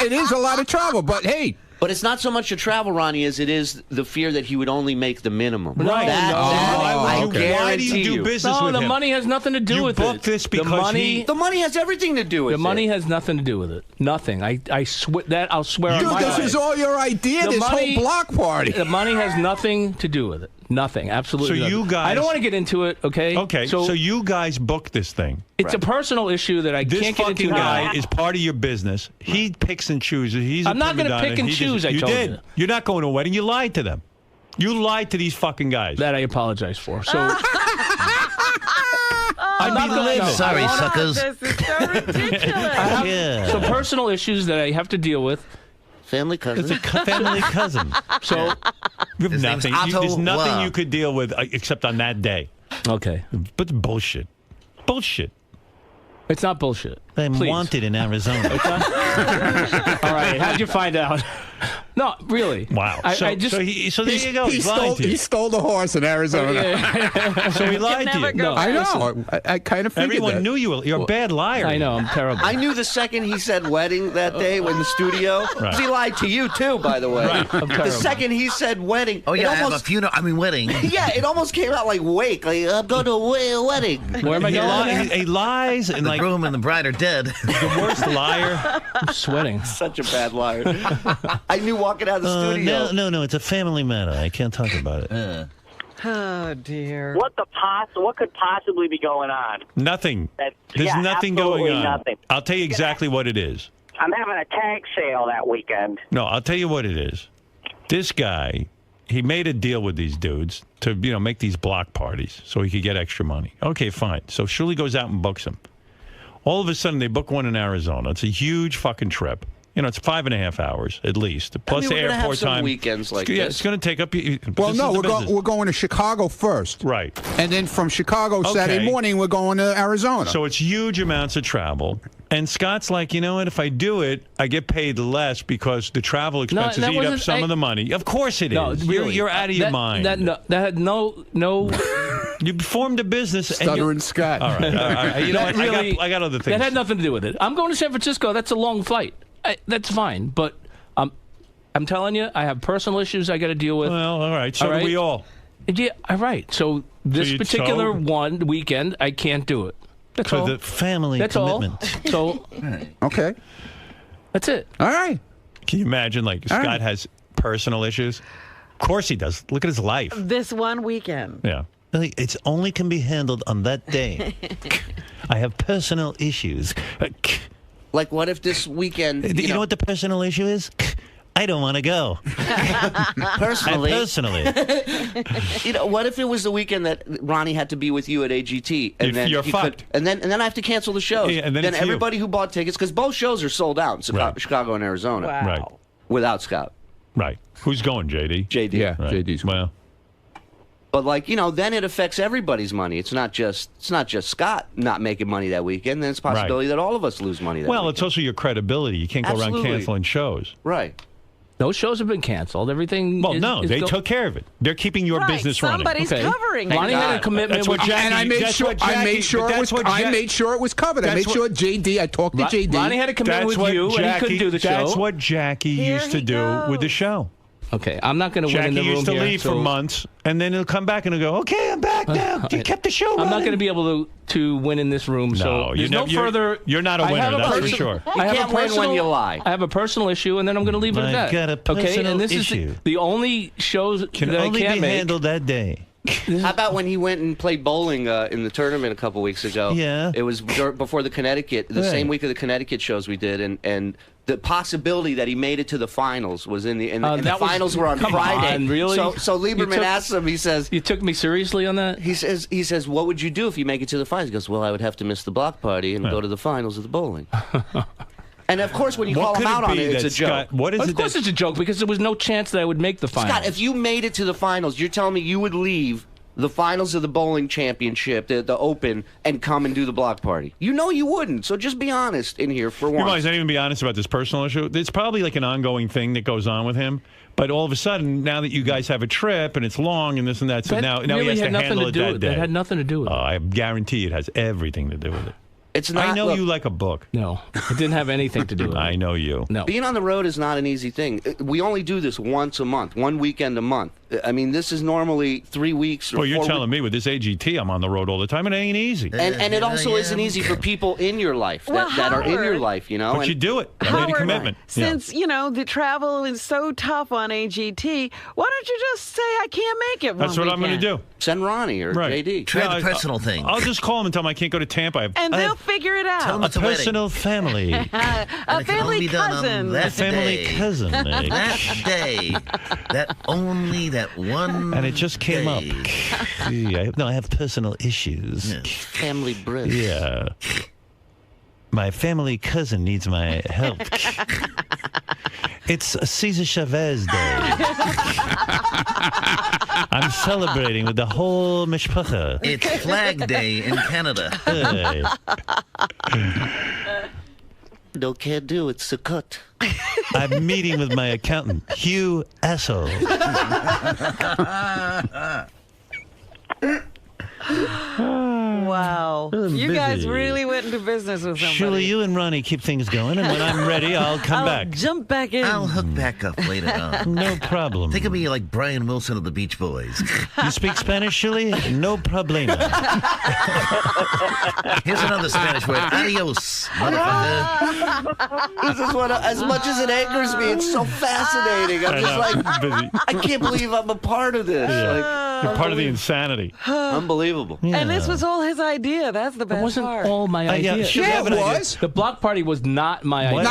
it is a lot of travel, but hey. But it's not so much the travel, Ronnie, as it is the fear that he would only make the minimum. Right. I guarantee Why do you do business No, with the him? money has nothing to do You with it. booked this because the money, The money has everything to do with it. The money has nothing to do with it. Nothing. I swear that I'll swear on Dude, my this life. is all your idea, The this money- whole block party. The money has nothing to do with it. Nothing. Absolutely. So nothing. you guys- I don't want to get into it. Okay. Okay, so you guys booked this thing. It's a personal issue that I This can't get into fucking guy now. is part of your business. He picks and chooses. He's I'm not going to pick and choose, I you told did. you. You're not going to a wedding. You lied to them. You lied to these fucking guys. That I apologize for. So I'm not livid. Sorry, suckers. This is so ridiculous. I have Yeah. some personal issues that I have to deal with. Family cousin. It's a family cousin. So You have His name's nothing. Otto There's nothing Wa. you could deal with except on that day. okay, But it's bullshit. Bullshit. it's not bullshit. I'm Please. wanted in Arizona. All right, how'd you find out? No, really. Wow. I So just there you go. He's lying to He you. stole the horse in Arizona. So he lied to you. No, I know. I kind of figured Everyone that. knew you. You're a bad liar. I know. I'm terrible. I knew the second he said wedding that day in the studio. Right. He lied to you too, by the way. Right. I'm The terrible. second he said wedding, Oh, it yeah, I have a almost, funeral. I mean, wedding. yeah, it almost came out like wake. Like I'm going to a wedding. Where am I He, going? he lies and The like groom and the bride are dead. the worst liar. I'm sweating. Such a bad liar. I knew walking out of the studio. No, it's a family matter. I can't talk about it. Oh dear. What could possibly be going on? Nothing. That- There's yeah, nothing going absolutely on. nothing. I'll tell you exactly what it is. I'm having a tag sale that weekend. No, I'll tell you what it is. This guy, he made a deal with these dudes to, make these block parties so he could get extra money. Okay, fine. So Shuli goes out and books them. All of a sudden, they book one in Arizona. It's a huge fucking trip. It's 5.5 hours at least, plus we're gonna have airport some time. weekends like Yeah, this. it's going to take up. Well, this no, is the business. we're going to Chicago first. Right. And then from Chicago Saturday Okay. morning, we're going to Arizona. So it's huge amounts of travel. And Scott's like, you know what? If I do it, I get paid less because the travel expenses that eat up wasn't- some of the money. Of course it is. No, really. You're out of your mind. That had no. You formed a business. Stuttering Scott. All right. You know what? Really, I got other things. That had nothing to do with it. I'm going to San Francisco. That's a long flight. That's fine. But I'm telling you, I have personal issues I got to deal with. Well, all right. So do we all. Yeah, all right. So this particular one weekend, I can't do it. That's all. The family That's commitment. all. So Okay. that's it. All right. Can you imagine, Scott has personal issues? Of course he does. Look at his life. This one weekend. Yeah. It's only can be handled on that day. I have personal issues. Like, what if this weekend? You know what the personal issue is? I don't want to go. Personally, what if it was the weekend that Ronnie had to be with you at AGT, and then You're he fucked. and then I have to cancel the shows. Yeah, and then it's you. everybody who bought tickets, because both shows are sold out in Chicago and Arizona. Wow. Right. Without Scott. Right. Who's going, JD? JD. Yeah, Right. JD's. Well, But then it affects everybody's money. It's not just Scott not making money that weekend. Then it's a possibility that all of us lose money that well, weekend. it's also your credibility. You can't go around Absolutely. canceling shows. Right. Those shows have been canceled. Everything. Well, is, no, is they took care of it. They're keeping your Right, business running. somebody's covering it. Lonnie had a God. commitment. That's what with Jackie- And I made that's sure. what I Jackie- made sure but it that's was. what I Jack- made sure it was covered. I that's made what- sure JD. I talked to JD. Lonnie had a commitment with what you, and he couldn't do the show. That's what Jackie Here used to he do with the goes. show. Okay, I'm not going to win in Jackie the room used to here, leave for so months, and then he'll come back and he'll go, okay, I'm back now. You kept the show running. I'm not going to be able to win in this room. So No, there's no further. You're not a I winner, have that's for person- sure. I have can't a win personal, when you lie. I have a personal issue, and then I'm going to leave it at I've that. got a okay, personal and this issue. is the only shows Can that only I can't be make. handled that day. How about when he went and played bowling in the tournament a couple weeks ago? Yeah. It was before the the same week of the Connecticut shows we did, and the possibility that he made it to the finals was in the finals were on Friday. On, really? So Lieberman asked him. He says, "You took me seriously on that?" He says, "What would you do if you make it to the finals?" He goes, "Well, I would have to miss the block party and go to the finals of the bowling." And of course, when you call him out on it, it's a joke. Of course, it's a joke because there was no chance that I would make the finals. Scott, if you made it to the finals, you're telling me you would leave the finals of the bowling championship, the Open, and come and do the block party? You know you wouldn't. So just be honest in here for once. You might not even be honest about this personal issue. It's probably like an ongoing thing that goes on with him. But all of a sudden, now that you guys have a trip and it's long and this and that, so now really he has to handle it that day. That had nothing to do with it. I guarantee it has everything to do with it. It's not, I know you like a book. No, it didn't have anything to do with it. I know you. No. Being on the road is not an easy thing. We only do this once a month, one weekend a month. I mean, this is normally 3 weeks. Well, you're telling me with this AGT, I'm on the road all the time. It ain't easy. And it also isn't easy for people in your life that are in your life, you know. But you do it. I made a commitment. Since, the travel is so tough on AGT, why don't you just say I can't make it That's what I'm going to do. Send Ronnie or JD. Try the personal thing. I'll just call him and tell him I can't go to Tampa. And they'll figure it out. Tell them a personal family. A family cousin. That a family day. cousin. That day. That one. And it just came up. I have personal issues. Yes. Family bridge. Yeah. My family cousin needs my help. It's Cesar Chavez Day. I'm celebrating with the whole mishpacha. It's Flag Day in Canada. Hey. No, can't do. It's Sukkot. I'm meeting with my accountant, Hugh Asshole. Wow. You guys really went into business with somebody. Shirley, you and Ronnie keep things going, and when I'm ready, I'll come back. Jump back in. I'll hook back up later on. No problem. Think of me like Brian Wilson of the Beach Boys. You speak Spanish, Shirley? No problema. Here's another Spanish word. Adios, motherfucker. This is what, as much as it angers me, it's so fascinating. I'm just like, I can't believe I'm a part of this. Yeah. You're part of the insanity. Unbelievable. Yeah. And this was all his idea. That's the best wasn't part. all my idea. Yeah, it was. The block party was not my idea.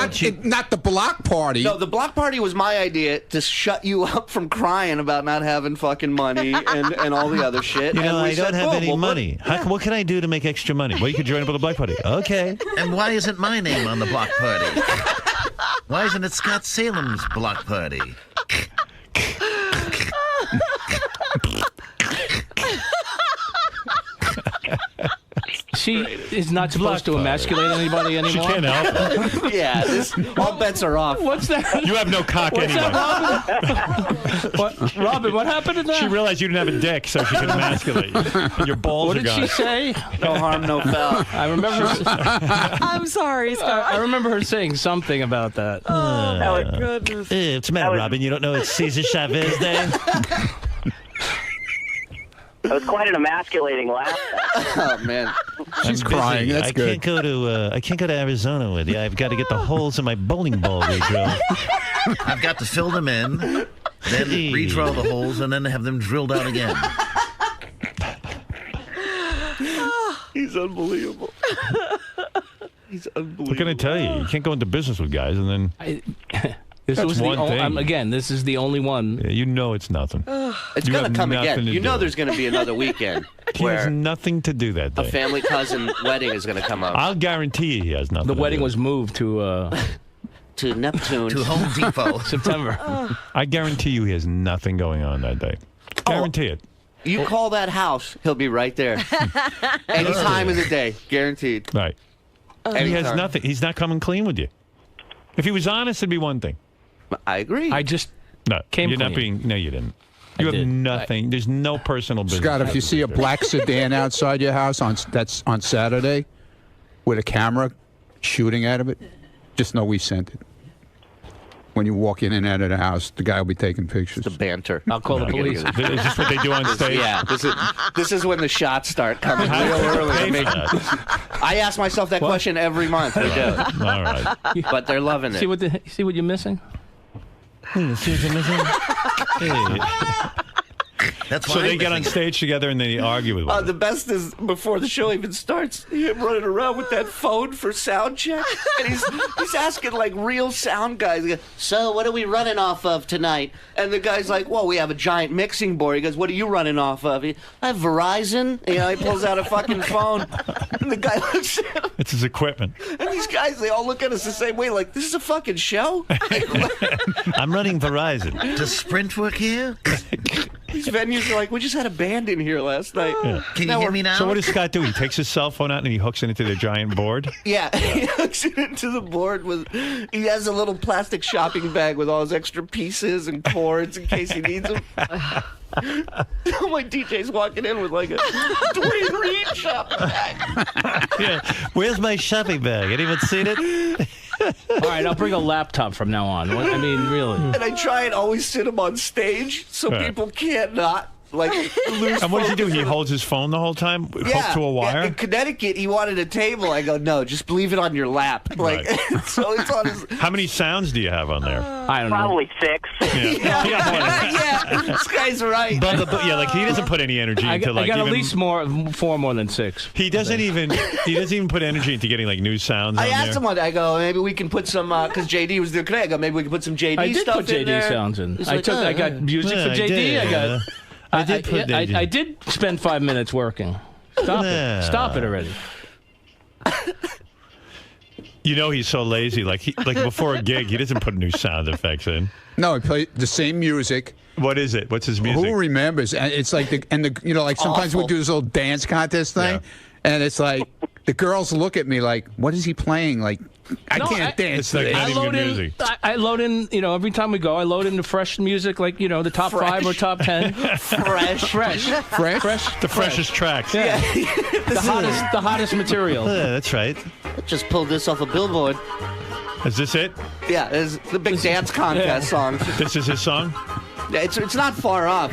Not the block party. No, the block party was my idea to shut you up from crying about not having fucking money and all the other shit. You know, and we I don't said, have any well, money. What can I do to make extra money? Well, you could join up with a block party. Okay. And why isn't my name on the block party? Why isn't it Scott Salem's block party? She is not supposed to emasculate anybody anymore. She can't help it. Yeah, all bets are off. What's that? You have no cock What's anyway. That, Robin, what happened to that? She realized you didn't have a dick, so she could emasculate you. And your balls What are did gone. she say? No harm, no foul. I remember. I'm sorry, Scott. I remember her saying something about that. Oh, my goodness. What's the matter, Robin? You don't know it's Cesar Chavez Day? It was quite an emasculating laugh. Oh man, she's crying. That's good. I can't go to Arizona with you. I've got to get the holes in my bowling ball redrilled. I've got to fill them in, then redraw the holes, and then have them drilled out again. he's unbelievable. He's unbelievable. What can I tell you? You can't go into business with guys and then. This was one thing. Again, this is the only one. Yeah, you know it's nothing. It's going to come again. You know there's going to be another weekend He has nothing to do that day. a family cousin wedding is going to come up. I'll guarantee you he has nothing. The to wedding do. was moved to Neptune. To Home Depot. September. I guarantee you he has nothing going on that day. Guarantee it. You call that house, he'll be right there. Any time of the day, guaranteed. Right. He has nothing. He's not coming clean with you. If he was honest, it'd be one thing. I agree. I just No, came you're not clean. being. No, you didn't. You have did. nothing. There's no personal business. Scott, if you see a black sedan outside your house that's on Saturday with a camera shooting out of it, just know we sent it. When you walk in and out of the house, the guy will be taking pictures. The banter. I'll call the police. Is this what they do on stage? Yeah, this is when the shots start coming real early. I ask myself that question every month. I do. All right. But they're loving it. See what you're missing? See what you're missing? Hey. That's why So I'm they get on missing it. stage together and they argue with one another. The best is before the show even starts, him running around with that phone for sound check, and he's asking like real sound guys. He goes, so what are we running off of tonight? And the guy's like, well, we have a giant mixing board. He goes, what are you running off of? I have Verizon. You know, he pulls out a fucking phone, and the guy looks at him. It's his equipment. And these guys, they all look at us the same way, like, this is a fucking show? I'm running Verizon. Does Sprint work here? These venues are like, we just had a band in here last night. Yeah. Can you hear me now? So what does Scott do? He takes his cell phone out and he hooks it into the giant board? Yeah, he hooks it into the board he has a little plastic shopping bag with all his extra pieces and cords in case he needs them. My DJ's walking in with like a Dwayne Reed shopping bag. Yeah. Where's my shopping bag? Anyone seen it? All right, I'll bring a laptop from now on. I mean, really. And I try and always sit him on stage so Yeah. people can't not like lose. And what does he do? focus He on- holds his phone the whole time, hooked to a Yeah, wire? in Connecticut, he wanted a table. I go, no, just leave it on your lap. Like, so it's on his. How many sounds do you have on there? I don't know. Probably 6. Yeah, this guy's right. But yeah, like he doesn't put any energy I into got, like I got even, at least four more than 6. He doesn't even put energy into getting like new sounds. I on asked there. someone, I go, maybe we can put some, because JD was there today. I go, maybe we can put some JD I did stuff put in JD there. sounds in. He's I like, took. "Oh, I got yeah." music Yeah, for I JD. did, I got. I did put JD. I did spend 5 minutes working. Stop Yeah. it! Stop it already. You know he's so lazy. Like before a gig, he doesn't put new sound effects in. No, he played the same music. What is it? What's his music? Who remembers? And it's like you know, like sometimes we Awful. do this little dance contest thing, Yeah. and it's like the girls look at me like, "What is he playing?" Like, I can't dance. It's like to this. not even good music. I load in. You know, every time we go, I load in the fresh music, like the top 5 or top 10. fresh. The freshest tracks. Yeah, the hottest material. Yeah, that's right. Just pulled this off a billboard. Is this it? Yeah, it's the big dance contest song. This is his song? Yeah, it's not far off.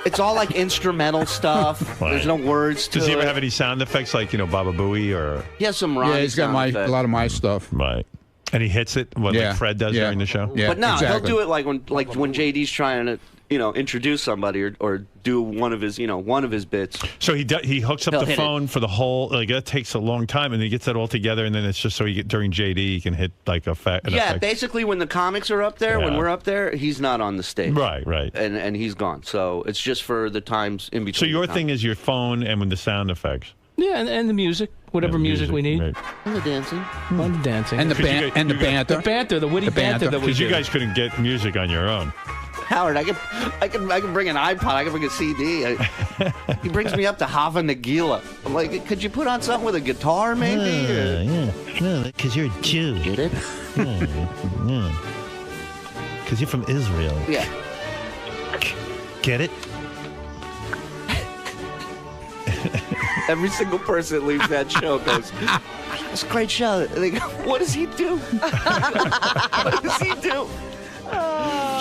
It's all like instrumental stuff. Right. There's no words to Does he it. ever have any sound effects like, Baba Booey or? He has some Yeah, Ronnie he's got sound a effects. lot of my stuff. Right. And he hits it, like Fred does during the show? Yeah, But no, exactly. he'll do it like when JD's trying to introduce somebody or do one of his bits. So he hooks up He'll the hit phone for the whole, like that takes a long time, and then he gets that all together, and then it's just so during JD he can hit like an Yeah, effect. basically when the comics are up there, when Yeah. we're up there, he's not on the stage. Right. And he's gone. So it's just for the times in between. So your the thing is your phone and with the sound effects. Yeah, and the music, whatever music we need. Right. And the dancing. And the dancing. And the Because ban- you and the got- banter. The banter, the witty The banter. banter that we Because you do. guys couldn't get music on your own. Howard, I can bring an iPod. I can bring a CD. He brings me up to Hava Nagila. I'm like, could you put on something with a guitar, maybe? Yeah, because you're a Jew. Get it? Yeah. Because you're from Israel. Yeah. Get it? Every single person that leaves that show goes, it's a great show. And they go, what does he do? What does he do?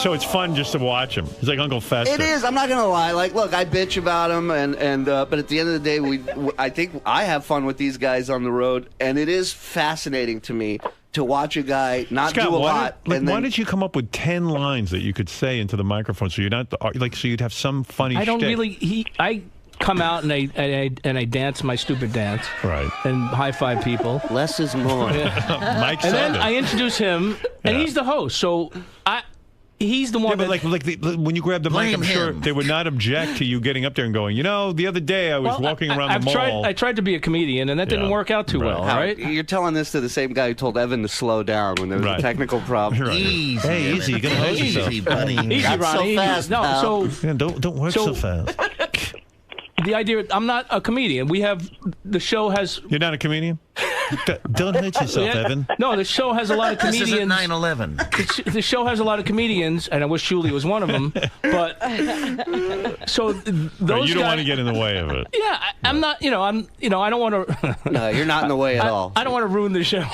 So it's fun just to watch him. He's like Uncle Fester. It is. I'm not gonna lie. Like, look, I bitch about him, but at the end of the day, I think I have fun with these guys on the road, and it is fascinating to me to watch a guy not Scott, do a why lot. Did, and why then, did you come up with 10 lines that you could say into the microphone so you're not so you'd have some funny I don't shtick? really. I come out and I dance my stupid dance. Right. And high five people. Less is more. Mike And then Sutton. I introduce him, and Yeah. he's the host. So he's the one. Yeah, but when you grab the mic, Blame I'm sure him. they would not object to you getting up there and going, the other day I was walking around I've the mall. I tried to be a comedian, and that didn't Yeah. work out too well. Howard, Right? You're telling this to the same guy who told Evan to slow down when there was Right. a technical problem. Right. Easy. Hey, Evan. easy. You're going to hurt yourself. Easy, buddy. Easy, Not so Ronnie. fast, no, pal. so Yeah, don't work so fast. the idea. I'm not a comedian. We have the show has. You're not a comedian? Don't hurt yourself, Yeah. Evan. No, the show has a lot of This comedians. isn't 9/11. The show has a lot of comedians, and I wish Julie was one of them. But so those Right, you don't guys, want to get in the way of it. Yeah, I'm not. I don't want to. No, you're not in the way at all. I don't want to ruin the show.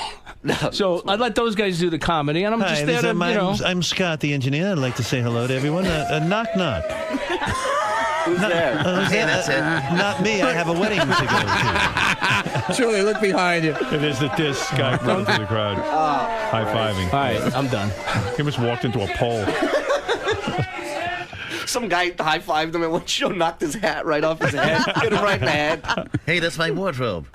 So I let those guys do the comedy, and I'm Hi, just there to, I'm Scott, the engineer. I'd like to say hello to everyone. Knock, knock. Who's there? Hey, that's it. Not me. I have a wedding to go to. Julie, look behind you. It is that this guy running through the crowd, high-fiving. All right, I'm done. He almost walked into a pole. Some guy high-fived him at one show, knocked his hat right off his head, hit him right in the head. Hey, that's my wardrobe.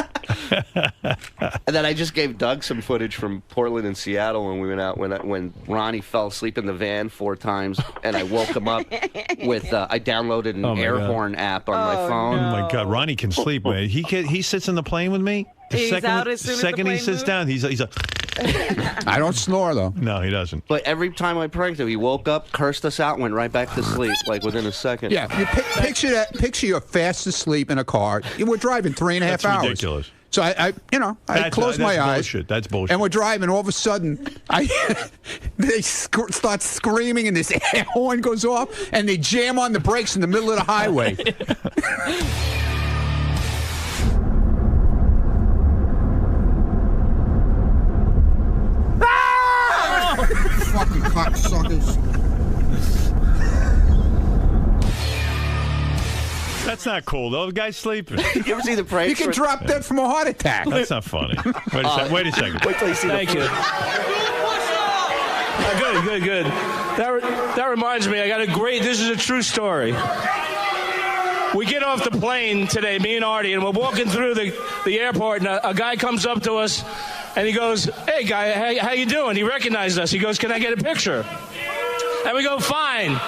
And then I just gave Doug some footage from Portland and Seattle when we went out when Ronnie fell asleep in the van 4 times, and I woke him up with I downloaded an air horn app on my phone. Oh my God, Ronnie can sleep, man. He sits in the plane with me. He's out as soon as the second he plane sits moves? down, he's a. I don't snore though. No, he doesn't. But every time I pranked him, he woke up, cursed us out, and went right back to sleep, like within a second. Yeah, you picture that. Picture you're fast asleep in a car. We're driving 3.5 That's hours. ridiculous. So I close my eyes. Bullshit. That's bullshit. And we're driving. All of a sudden, they start screaming, and this air horn goes off, and they jam on the brakes in the middle of the highway. Fucking cocksuckers. That's not cool, though. The guy's sleeping. You ever see the pranks? You can drop dead from a heart attack. That's not funny. Wait a second. Wait till you see Thank the you. Good. That reminds me, I got a great, this is a true story. We get off the plane today, me and Artie, and we're walking through the airport, and a guy comes up to us, and he goes, "Hey, guy, how you doing?" He recognized us. He goes, "Can I get a picture?" And we go, "Fine.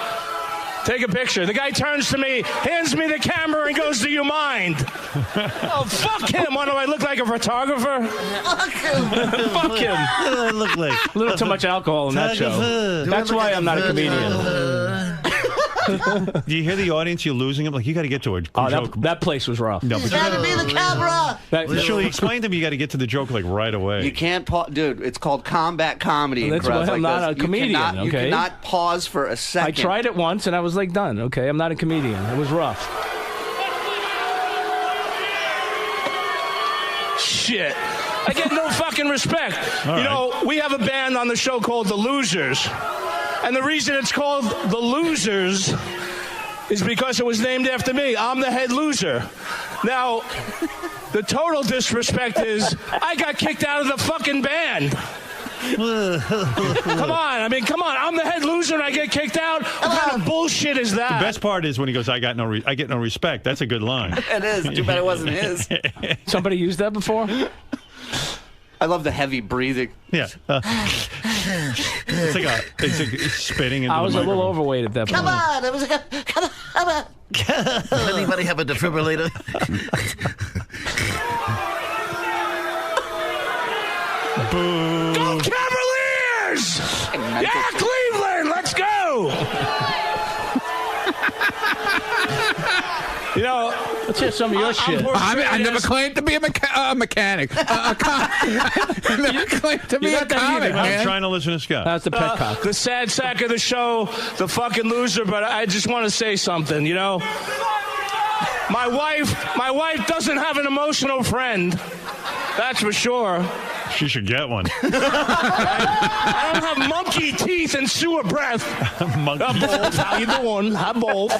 Take a picture." The guy turns to me, hands me the camera, and goes, "Do you mind?" Oh, fuck him. What do I look like, a photographer? Fuck him. Fuck him. What do I look like? A little too much alcohol in that show. That's why I'm not a comedian. Do you hear the audience? You're losing them. Like, you got to get to a joke. That place was rough. No, but gotta be the camera. Surely explain to me. You got to get to the joke like right away. You can't pause, dude. It's called combat comedy. Well, that's why I'm not a comedian. You cannot pause for a second. I tried it once and I was like done. Okay, I'm not a comedian. It was rough. Shit. I get no fucking respect. All you know, we have a band on the show called The Losers. And the reason it's called The Losers is because it was named after me. I'm the head loser. Now, the total disrespect is I got kicked out of the fucking band. Come on. I'm the head loser and I get kicked out? What kind of bullshit is that? The best part is when he goes, I get no respect. That's a good line. It is. Too bad it wasn't his. Somebody used that before? I love the heavy breathing. Yeah. It's like spitting into I was the a little overweight at that point. Come on. It was come on. Does anybody have a defibrillator? Boo. Go Cavaliers! Yeah, Cleveland, let's go! You know, let's hear some of your shit. I never claimed to be a mechanic. I never claimed to be a comic, man. I'm trying to listen to Scott. That's the petcock. The sad sack of the show, the fucking loser, but I just want to say something, you know? My wife doesn't have an emotional friend. That's for sure. She should get one. I don't have monkey teeth and sewer breath. Both. How you doing? Hi, both.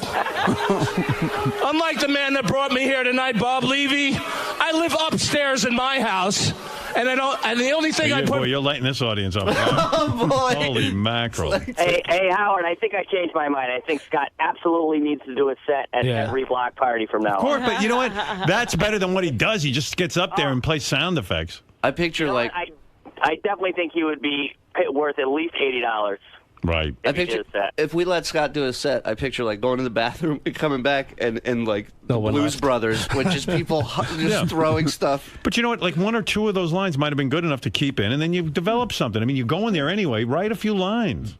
Unlike the man that brought me here tonight, Bob Levy, I live upstairs in my house, and the only thing I put. Boy, you're lighting this audience up. Oh boy! Holy mackerel! Hey, Howard, I think I changed my mind. I think Scott absolutely needs to do a set at every block party from now on. Of course, but you know what? That's better than what he does. He just gets up there and plays sound effects. I picture like I definitely think he would be worth at least $80. Right. I picture if we let Scott do a set, I picture like going to the bathroom and coming back and like the Blues Brothers, which is people just throwing stuff. But you know what? Like one or two of those lines might have been good enough to keep in, and then you develop something. I mean, you go in there anyway, write a few lines.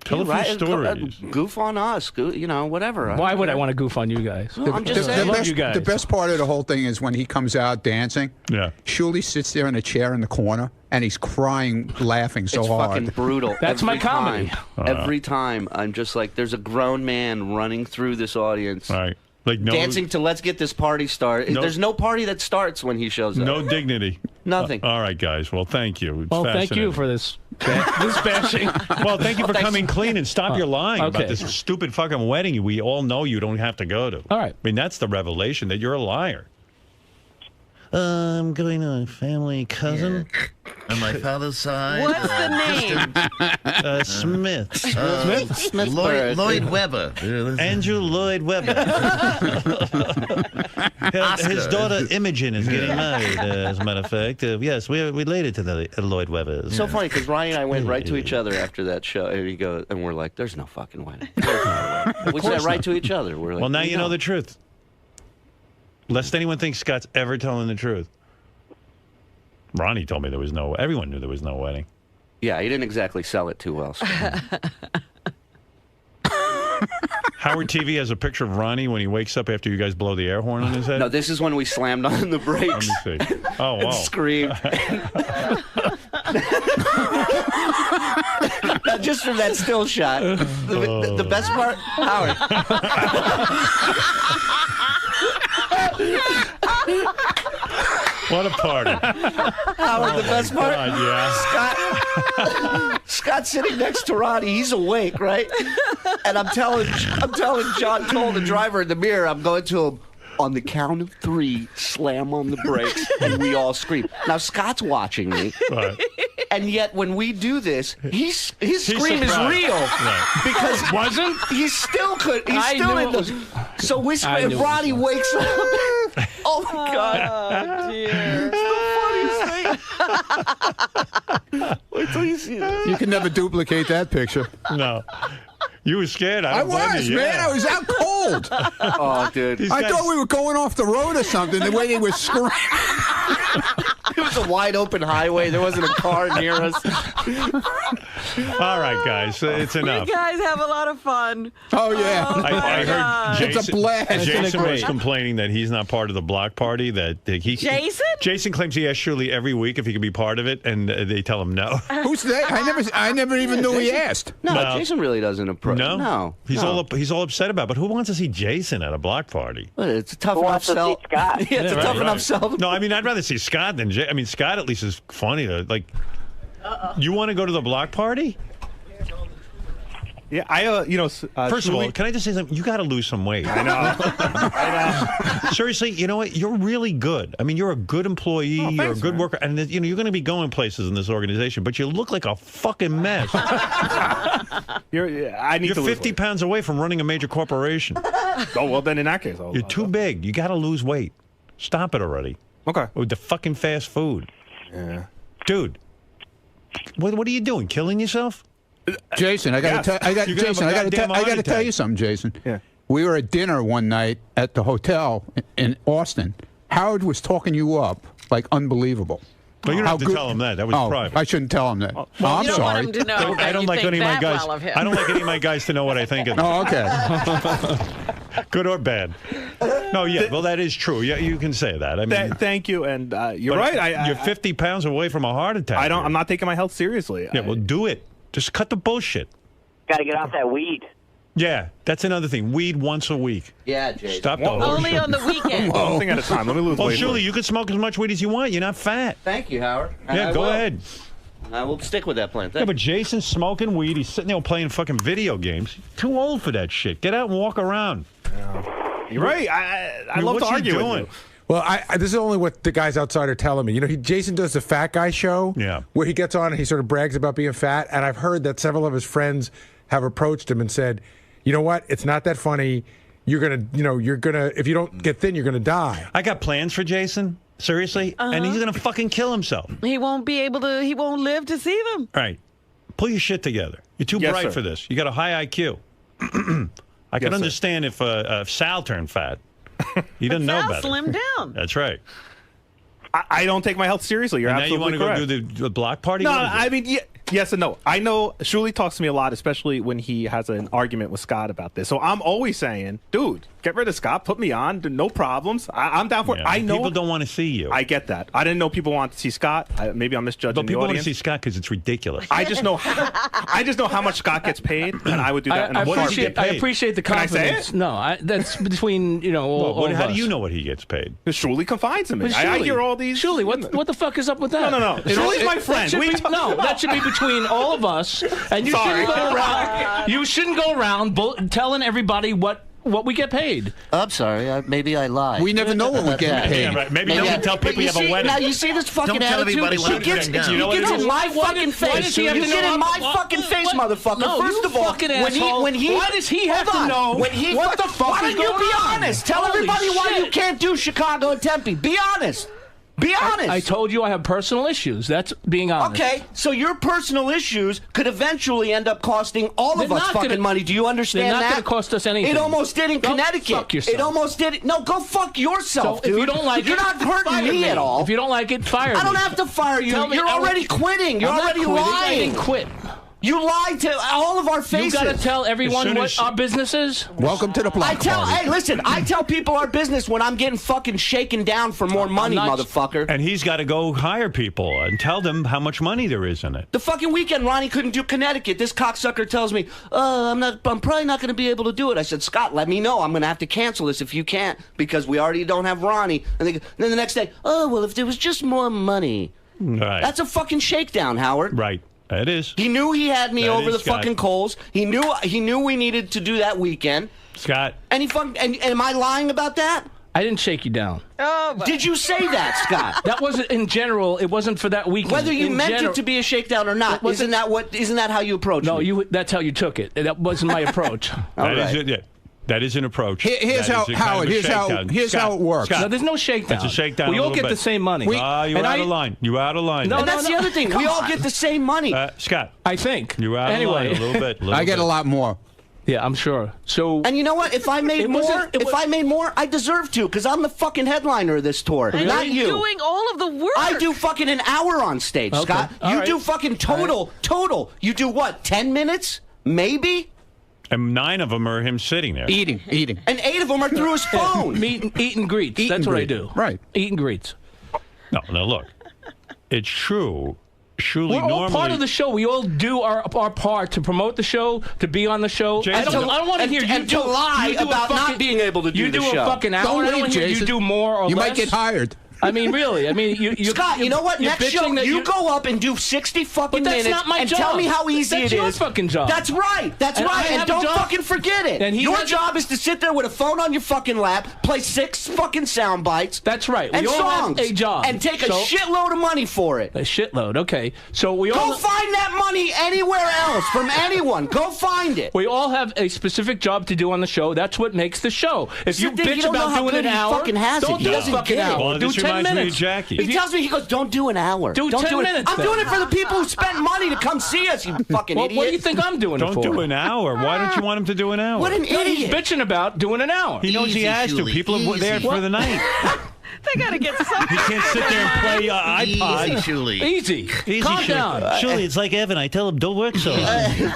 Tell a few stories. Goof on us, whatever. Why would I want to goof on you guys? Well, I'm just saying. I love you guys. The best part of the whole thing is when he comes out dancing. Yeah. Shuli sits there in a chair in the corner, and he's crying, laughing so it's hard. Fucking brutal. That's my comedy. Every time, I'm just like, there's a grown man running through this audience. Right. Like dancing to "Let's Get This Party Started." There's no party that starts when he shows up. No dignity. Nothing. All right, guys. Well, thank you. It's well, thank you for this bashing. Well, thank you for coming clean and stop your lying about this stupid fucking wedding we all know you don't have to go to. All right. I mean, that's the revelation that you're a liar. I'm going to a family cousin. On my father's side. What's the name? Smith. Smith. Lloyd Webber. Andrew Lloyd Webber. His daughter Imogen is getting married, as a matter of fact. Yes, we're related to the Lloyd Webbers. So funny because Ronnie and I went right to each other after that show, and we're like, "There's no fucking way." We said right to each other. We're like, well, now you know the truth. Lest anyone thinks Scott's ever telling the truth. Ronnie told me there was no. Everyone knew there was no wedding. Yeah, he didn't exactly sell it too well. So. Howard TV has a picture of Ronnie when he wakes up after you guys blow the air horn on his head. No, this is when we slammed on the brakes. Let me see. Oh, wow. And screamed. Now, just from that still shot, the best part, Howard. What a party. Howard, the best part? God, yeah. Scott's sitting next to Ronnie. He's awake, right? And I'm telling John Cole, the driver, in the mirror, I'm going to him, on the count of 3, slam on the brakes, and we all scream. Now, Scott's watching me. Right. And yet, when we do this, his scream is real. Right. Because he still could. He's still in the. So we scream. Ronnie wakes up. Oh my God! Oh, dear. It's the funniest thing. Wait till you see this. You can never duplicate that picture. No. You were scared. I was, man. I was out cold. Oh, dude. I thought we were going off the road or something, the way they were screaming. It was a wide open highway. There wasn't a car near us. All right, guys. It's enough. You guys have a lot of fun. Oh, yeah. I heard Jason, it's a blast. Jason was complaining that he's not part of the block party. Jason claims he asks Shirley every week if he can be part of it, and they tell him no. Who's that? I never even knew he asked. No, Jason really doesn't approach. No, he's all upset about it. But who wants to see Jason at a block party? Well, it's a tough enough sell. Scott? Yeah, it's a tough enough sell. No, I mean I'd rather see Scott than Jason. I mean Scott at least is funny. Like, you want to go to the block party? Yeah, First of all, can I just say something? You got to lose some weight. I know. Seriously, you know what? You're really good. I mean, you're a good employee. You're a good worker, and you're going to be going places in this organization. But you look like a fucking mess. You're 50 pounds away from running a major corporation. Oh well, then in that case, you're too big. You got to lose weight. Stop it already. Okay. With the fucking fast food. Yeah. Dude, what are you doing? Killing yourself? Jason, I got to tell you something, Jason. Yeah. We were at dinner one night at the hotel in Austin. Howard was talking you up like unbelievable. Well, you don't have to tell him that. That was private. I shouldn't tell him that. Well, I'm you don't sorry. want him to know I don't like any of my guys. Well of him. I don't like any of my guys to know what I think of them. Oh, okay. Good or bad. No, yeah. Well, that is true. Yeah, you can say that. I mean, thank you, and you're right. You're 50 pounds away from a heart attack. I'm not taking my health seriously. Yeah, well, do it. Just cut the bullshit. Got to get off that weed. Yeah, that's another thing. Weed once a week. Yeah, Jason. Stop the Only on the weekend. One thing at a time. Let me lose weight. Well, surely you can smoke as much weed as you want. You're not fat. Thank you, Howard. Yeah, go ahead. I will stick with that plan. Yeah, but Jason's smoking weed. He's sitting there playing fucking video games. Too old for that shit. Get out and walk around. You're right. I love to argue with you. Well, this is only what the guys outside are telling me. You know, Jason does the Fat Guy show, where he gets on and he sort of brags about being fat. And I've heard that several of his friends have approached him and said, you know what? It's not that funny. You're gonna, if you don't get thin, you're gonna die. I got plans for Jason. Seriously, and he's gonna fucking kill himself. He won't be able to. He won't live to see them. All right, pull your shit together. You're too bright for this. You got a high IQ. I can understand if Sal turned fat. He doesn't know better. Sal slimmed down. That's right. I don't take my health seriously. You're absolutely correct. Now you want to go do the block party? No, I mean, yes and no. I know Shuli talks to me a lot, especially when he has an argument with Scott about this. So I'm always saying, dude, get rid of Scott, put me on, no problems. I'm down for it. I know people don't want to see you. I get that. I didn't know people want to see Scott. Maybe I'm misjudging but the audience. People want to see Scott because it's ridiculous. I just know how much Scott gets paid, and I would do that. I appreciate the confidence. Can I say it? No, that's between all how of do us. you know what he gets paid? Because Shuli confides in me. I hear all these. Shuli, what the fuck is up with that? No. Shuli's my friend. That should be between all of us. And you shouldn't go around. You shouldn't go around telling everybody what what we get paid. I'm sorry. Maybe I lied. We never know when we get paid. Yeah, right. Maybe you don't tell people you have a wedding. Now you see this fucking Don't tell attitude. everybody when He it's gets, going down. he You know what gets it in is? my Why fucking does he face. have You to get know in my what- fucking face, motherfucker. No, First you of all, fucking when asshole. he Why does he have hold to on. know When he what the fuck Why is don't you going be on? honest? Tell Holy everybody why shit. you can't do Chicago and Tempe. Be honest. Be honest. I told you I have personal issues. That's being honest. Okay, so your personal issues could eventually end up costing all They're of us not fucking gonna- money. Do you understand they're not that? gonna cost us anything. It almost did in Go Connecticut. fuck yourself. It almost did. No, go fuck yourself, So dude. if you don't like You're it, not hurting fire me at all. If you don't like it, fire me. I don't have to fire you. Tell me- You're already quitting. You're I'm not already quitting. I lying. didn't quit. You lied to all of our You faces. got to tell everyone soon what as- our business is. Welcome to the block party. Hey, listen, I tell people our business when I'm getting fucking shaken down for more money, not- motherfucker. And he's got to go hire people and tell them how much money there is in it. The fucking weekend, Ronnie couldn't do Connecticut. This cocksucker tells me, I'm probably not going to be able to do it. I said, Scott, let me know. I'm going to have to cancel this if you can't because we already don't have Ronnie. And then the next day, well, if there was just more money. Right. That's a fucking shakedown, Howard. Right. It is. He knew he had me That over is, the Scott. fucking coals. He knew we needed to do that weekend. Scott. And and am I lying about that? I didn't shake you down. Oh, Did you say that, Scott? That wasn't in general. It wasn't for that weekend. Whether you In meant general- it to be a shakedown or not, isn't that how you approach No, it? that's how you took it. That wasn't my approach. That is it. Yeah. That is an approach. Here's That how, is a kind Howard, of a here's shakedown. how Scott, it works. Scott, No, there's no shakedown. It's a shakedown. We a all little get bit. the same money. You're out of line. You're out of line. No, And that's the other thing. We all get the same money. Scott. I think. You're out Anyway. of line a little bit. I get a lot more. Yeah, I'm sure. So. And you know what? If I made It more, wasn't- it was- I made more, I deserve to, because I'm the fucking headliner of this tour, And not you're you. doing all of the work. I do fucking an hour on stage, Okay. Scott. All You right. do fucking total. You do what? 10 minutes? Maybe? And 9 of them are him sitting there. Eating. And 8 of them are through his phone. Eat and greets. Eat That's and what I greet. do. Right. Eat and greets. No, look. It's true. Surely We're all normally. part of the show. We all do our part to promote the show, to be on the show. I don't want to hear you and to do, lie you do about a not fucking, being able to do you the do show. a fucking hour. Don't I don't leave, want to hear you Jason. do more or You less. might get hired. I mean, really. I mean, you Scott, you know what? you're Next show, bitching that you go up and do 60 fucking But that's minutes not my and job. tell me how easy That's it your is. fucking job. That's right. That's And I right. have And a don't job. fucking forget it. And he Your has- job is to sit there with a phone on your fucking lap, play 6 fucking sound bites. That's right. And We all have songs. a job. And take a So- shitload of money for it. A shitload. Okay. So we Go all find that money anywhere else from anyone. Go find it. we all have a specific job to do on the show. That's what makes the show. If you Sit there, you bitch don't know about how doing good an he hour, fucking has it. don't He do a doesn't fucking get it. hour. Well, Do this 10 reminds me of minutes. Jackie. He tells me, he goes, don't do an hour. Do don't 10 do it. minutes I'm then. doing it for the people who spent money to come see us, you fucking Well, idiot. what do you think I'm doing it Don't for? do an hour. Why don't you want him to do an hour? What an No, he's idiot. bitching about doing an hour. He knows he Easy, has to. Julie, People are there easy. for the night. They got to get some. He can't sit there and play iPod. Easy, Julie. Easy. Calm Julie. down. Julie, it's like Evan. I tell him, don't work so hard.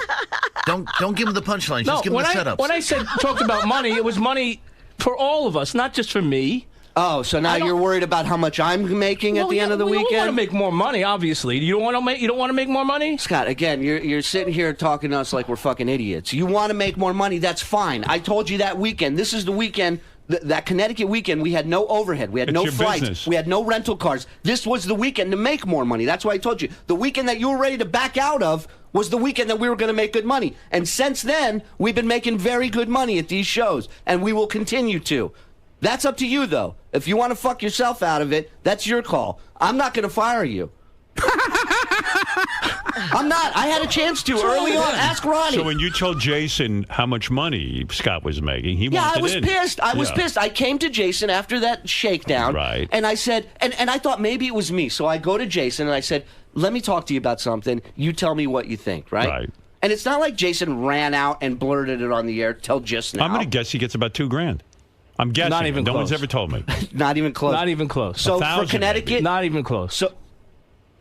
Don't give him the punchlines. No, Just give him when the I setups. when I said talked about money, it was money for all of us, not just for me. Oh, so now you're worried about how much I'm making at the end of the we weekend? We want to make more money, obviously. You don't want to make. You don't want to make more money, Scott. Again, you're sitting here talking to us like we're fucking idiots. You want to make more money? That's fine. I told you that weekend. This is the weekend. That Connecticut weekend, we had no overhead. We had It's no your flights. business. We had no rental cars. This was the weekend to make more money. That's why I told you. The weekend that you were ready to back out of was the weekend that we were going to make good money. And since then, we've been making very good money at these shows. And we will continue to. That's up to you, though. If you want to fuck yourself out of it, that's your call. I'm not going to fire you. I'm not. I had a chance to early on. Ask Ronnie. So when you told Jason how much money Scott was making, he Yeah, wanted I was in. pissed. I was Yeah. pissed. I came to Jason after that shakedown. Right. And I said, and I thought maybe it was me. So I go to Jason and I said, let me talk to you about something. You tell me what you think, right? Right. And it's not like Jason ran out and blurted it on the air till just now. I'm going to guess he gets about $2,000. I'm guessing. Not even no close. one's ever told me. Not even close. Not even close. So 1,000 for Connecticut, maybe. Not even close. So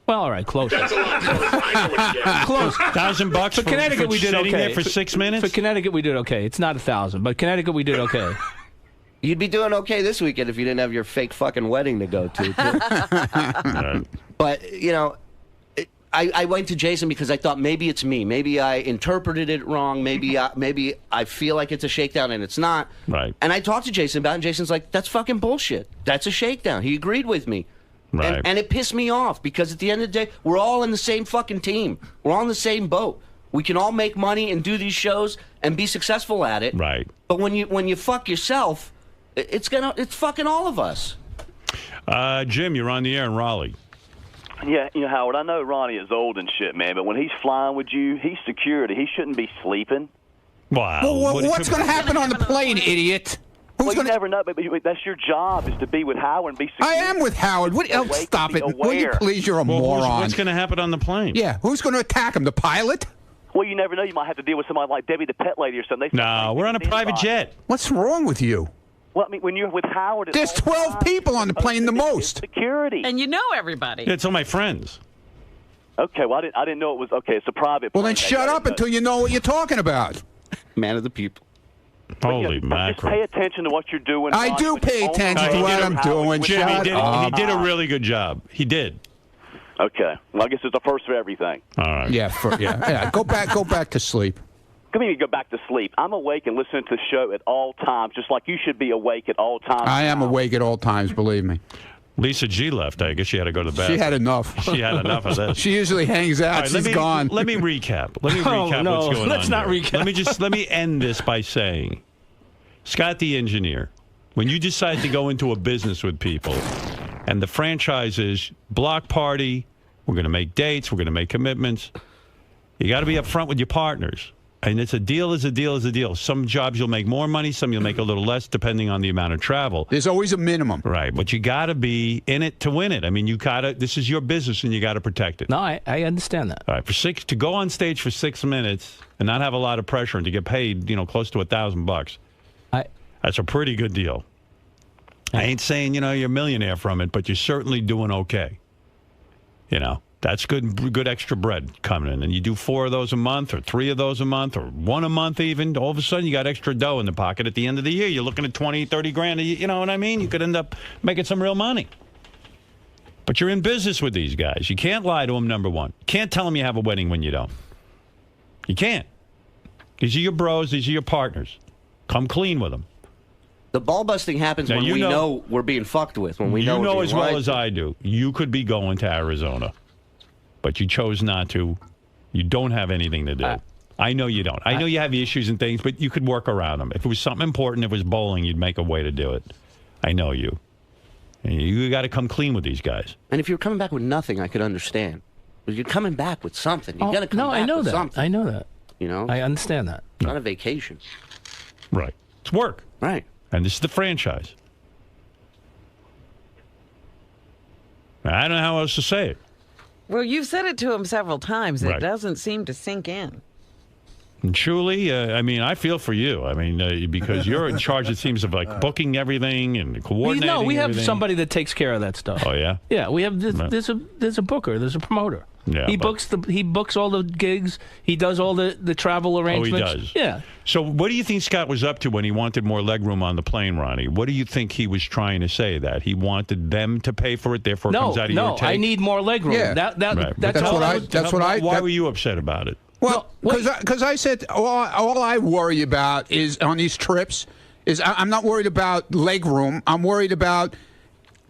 well, all right, close. That's a lot closer. I know what you get. Close. $1,000 For Connecticut, we did sitting okay. there for 6 minutes. For Connecticut, we did okay. It's not 1,000, but Connecticut, we did okay. you'd be doing okay this weekend if you didn't have your fake fucking wedding to go to. Too. But you know. I went to Jason because I thought maybe it's me. Maybe I interpreted it wrong. Maybe I feel like it's a shakedown and it's not. Right. And I talked to Jason about it, and Jason's like, that's fucking bullshit. That's a shakedown. He agreed with me. Right. And it pissed me off because at the end of the day, we're all in the same fucking team. We're all in the same boat. We can all make money and do these shows and be successful at it. Right. But when you fuck yourself, it's fucking all of us. Jim, you're on the air in Raleigh. Yeah, Howard, I know Ronnie is old and shit, man, but when he's flying with you, he's security. He shouldn't be sleeping. Wow. Well, what's going to happen on the plane, idiot? You never know, but that's your job, is to be with Howard and be secure. I am with Howard. Stop it. Will you please? You're a moron. What's going to happen on the plane? Yeah, who's going to attack him? The pilot? Well, you never know. You might have to deal with somebody like Debbie the pet lady or something. No, we're on a private jet. What's wrong with you? Well, I mean, when you're with Howard... There's 12 people on the plane, the most. Security. And you know everybody. It's all my friends. Okay, well, I didn't know it was... Okay, it's a private plane. Well, then shut up until you know what you're talking about. Man of the people. Holy mackerel. Just pay attention to what you're doing. I do pay attention to what I'm doing. Jim, he did a really good job. He did. Okay. Well, I guess it's the first for everything. All right. Yeah. Go back to sleep. Come here, you go back to sleep. I'm awake and listening to the show at all times, just like you should be awake at all times. I am awake at all times, believe me. Lisa G left. I guess she had to go to the bathroom. She had enough. She had enough of this. She usually hangs out. Right, She's gone. Let me recap. What's going on here. Let me end this by saying, Scott the engineer, when you decide to go into a business with people, and the franchise is block party, we're going to make dates, we're going to make commitments, you got to be upfront with your partners. And it's a deal is a deal is a deal. Some jobs you'll make more money, some you'll make a little less, depending on the amount of travel. There's always a minimum. Right, but you got to be in it to win it. I mean, this is your business, and you got to protect it. No, I understand that. All right, to go on stage for 6 minutes and not have a lot of pressure and to get paid, close to $1,000, that's a pretty good deal. I ain't saying, you're a millionaire from it, but you're certainly doing okay. That's good extra bread coming in. And you do 4 of those a month or 3 of those a month or 1 a month even. All of a sudden, you got extra dough in the pocket at the end of the year. You're looking at 20, 30 grand. You know what I mean? You could end up making some real money. But you're in business with these guys. You can't lie to them, number one. You can't tell them you have a wedding when you don't. You can't. These are your bros. These are your partners. Come clean with them. The ball busting happens when we know we're being fucked with. When we know as well as I do, you could be going to Arizona. But you chose not to. You don't have anything to do. I know you don't. I know you have issues and things, but you could work around them. If it was something important, if it was bowling, you'd make a way to do it. I know you. And you got to come clean with these guys. And if you're coming back with nothing, I could understand. But you're coming back with something. You got to come back with something. I know that. I understand that. It's not a vacation. Right. It's work. Right. And this is the franchise. I don't know how else to say it. Well, you've said it to him several times. It Right. doesn't seem to sink in. And truly, I feel for you. Because you're in charge, it seems, of booking everything and coordinating. No, we have everything. somebody that takes care of that stuff. Oh yeah. Yeah, we have. There's a booker. There's a promoter. Yeah, he books all the gigs. He does all the travel arrangements. Oh, he does. Yeah. So, what do you think Scott was up to when he wanted more legroom on the plane, Ronnie? What do you think he was trying to say? That he wanted them to pay for it, therefore it comes out of your take? I need more legroom. Yeah. That's Why were you upset about it? Well, because I said all I worry about is on these trips is I'm not worried about leg room. I'm worried about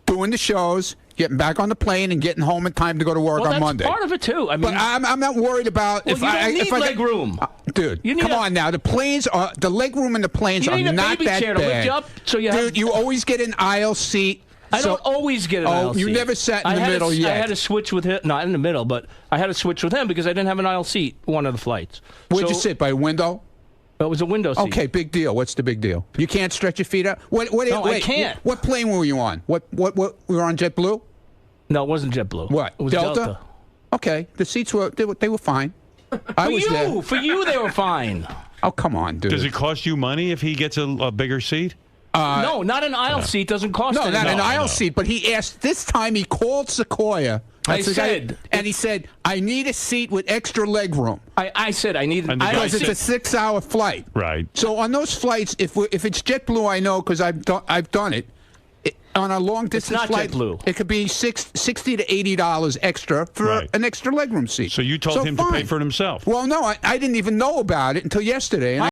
doing the shows, getting back on the plane, and getting home in time to go to work on Monday. Part of it too. But I'm not worried about if I need leg room, dude. Come on now. The leg room in the planes are not that chair bad. To lift you up so you dude, you always get an aisle seat. I don't always get an aisle seat. You never sat in the middle yet. I had to switch with him. Not in the middle, but I had to switch with him because I didn't have an aisle seat one of the flights. Where'd you sit? By a window? It was a window seat. Okay, big deal. What's the big deal? You can't stretch your feet out? I can't. What plane were you on? What we were on JetBlue? No, it wasn't JetBlue. What? It was Delta? Okay, the seats were fine. I was there. For you, they were fine. Oh, come on, dude. Does it cost you money if he gets a bigger seat? No, not an aisle seat doesn't cost anything. No, not an aisle seat, but he asked, this time he called Sequoia. And he said, I need a seat with extra leg room. I said I need an aisle seat. Because it's a 6-hour flight. Right. So on those flights, if it's JetBlue, I know because I've done it. On a long distance flight, it could be $60 to $80 extra for an extra legroom seat. So you told him to pay for it himself? Well, no, I didn't even know about it until yesterday. And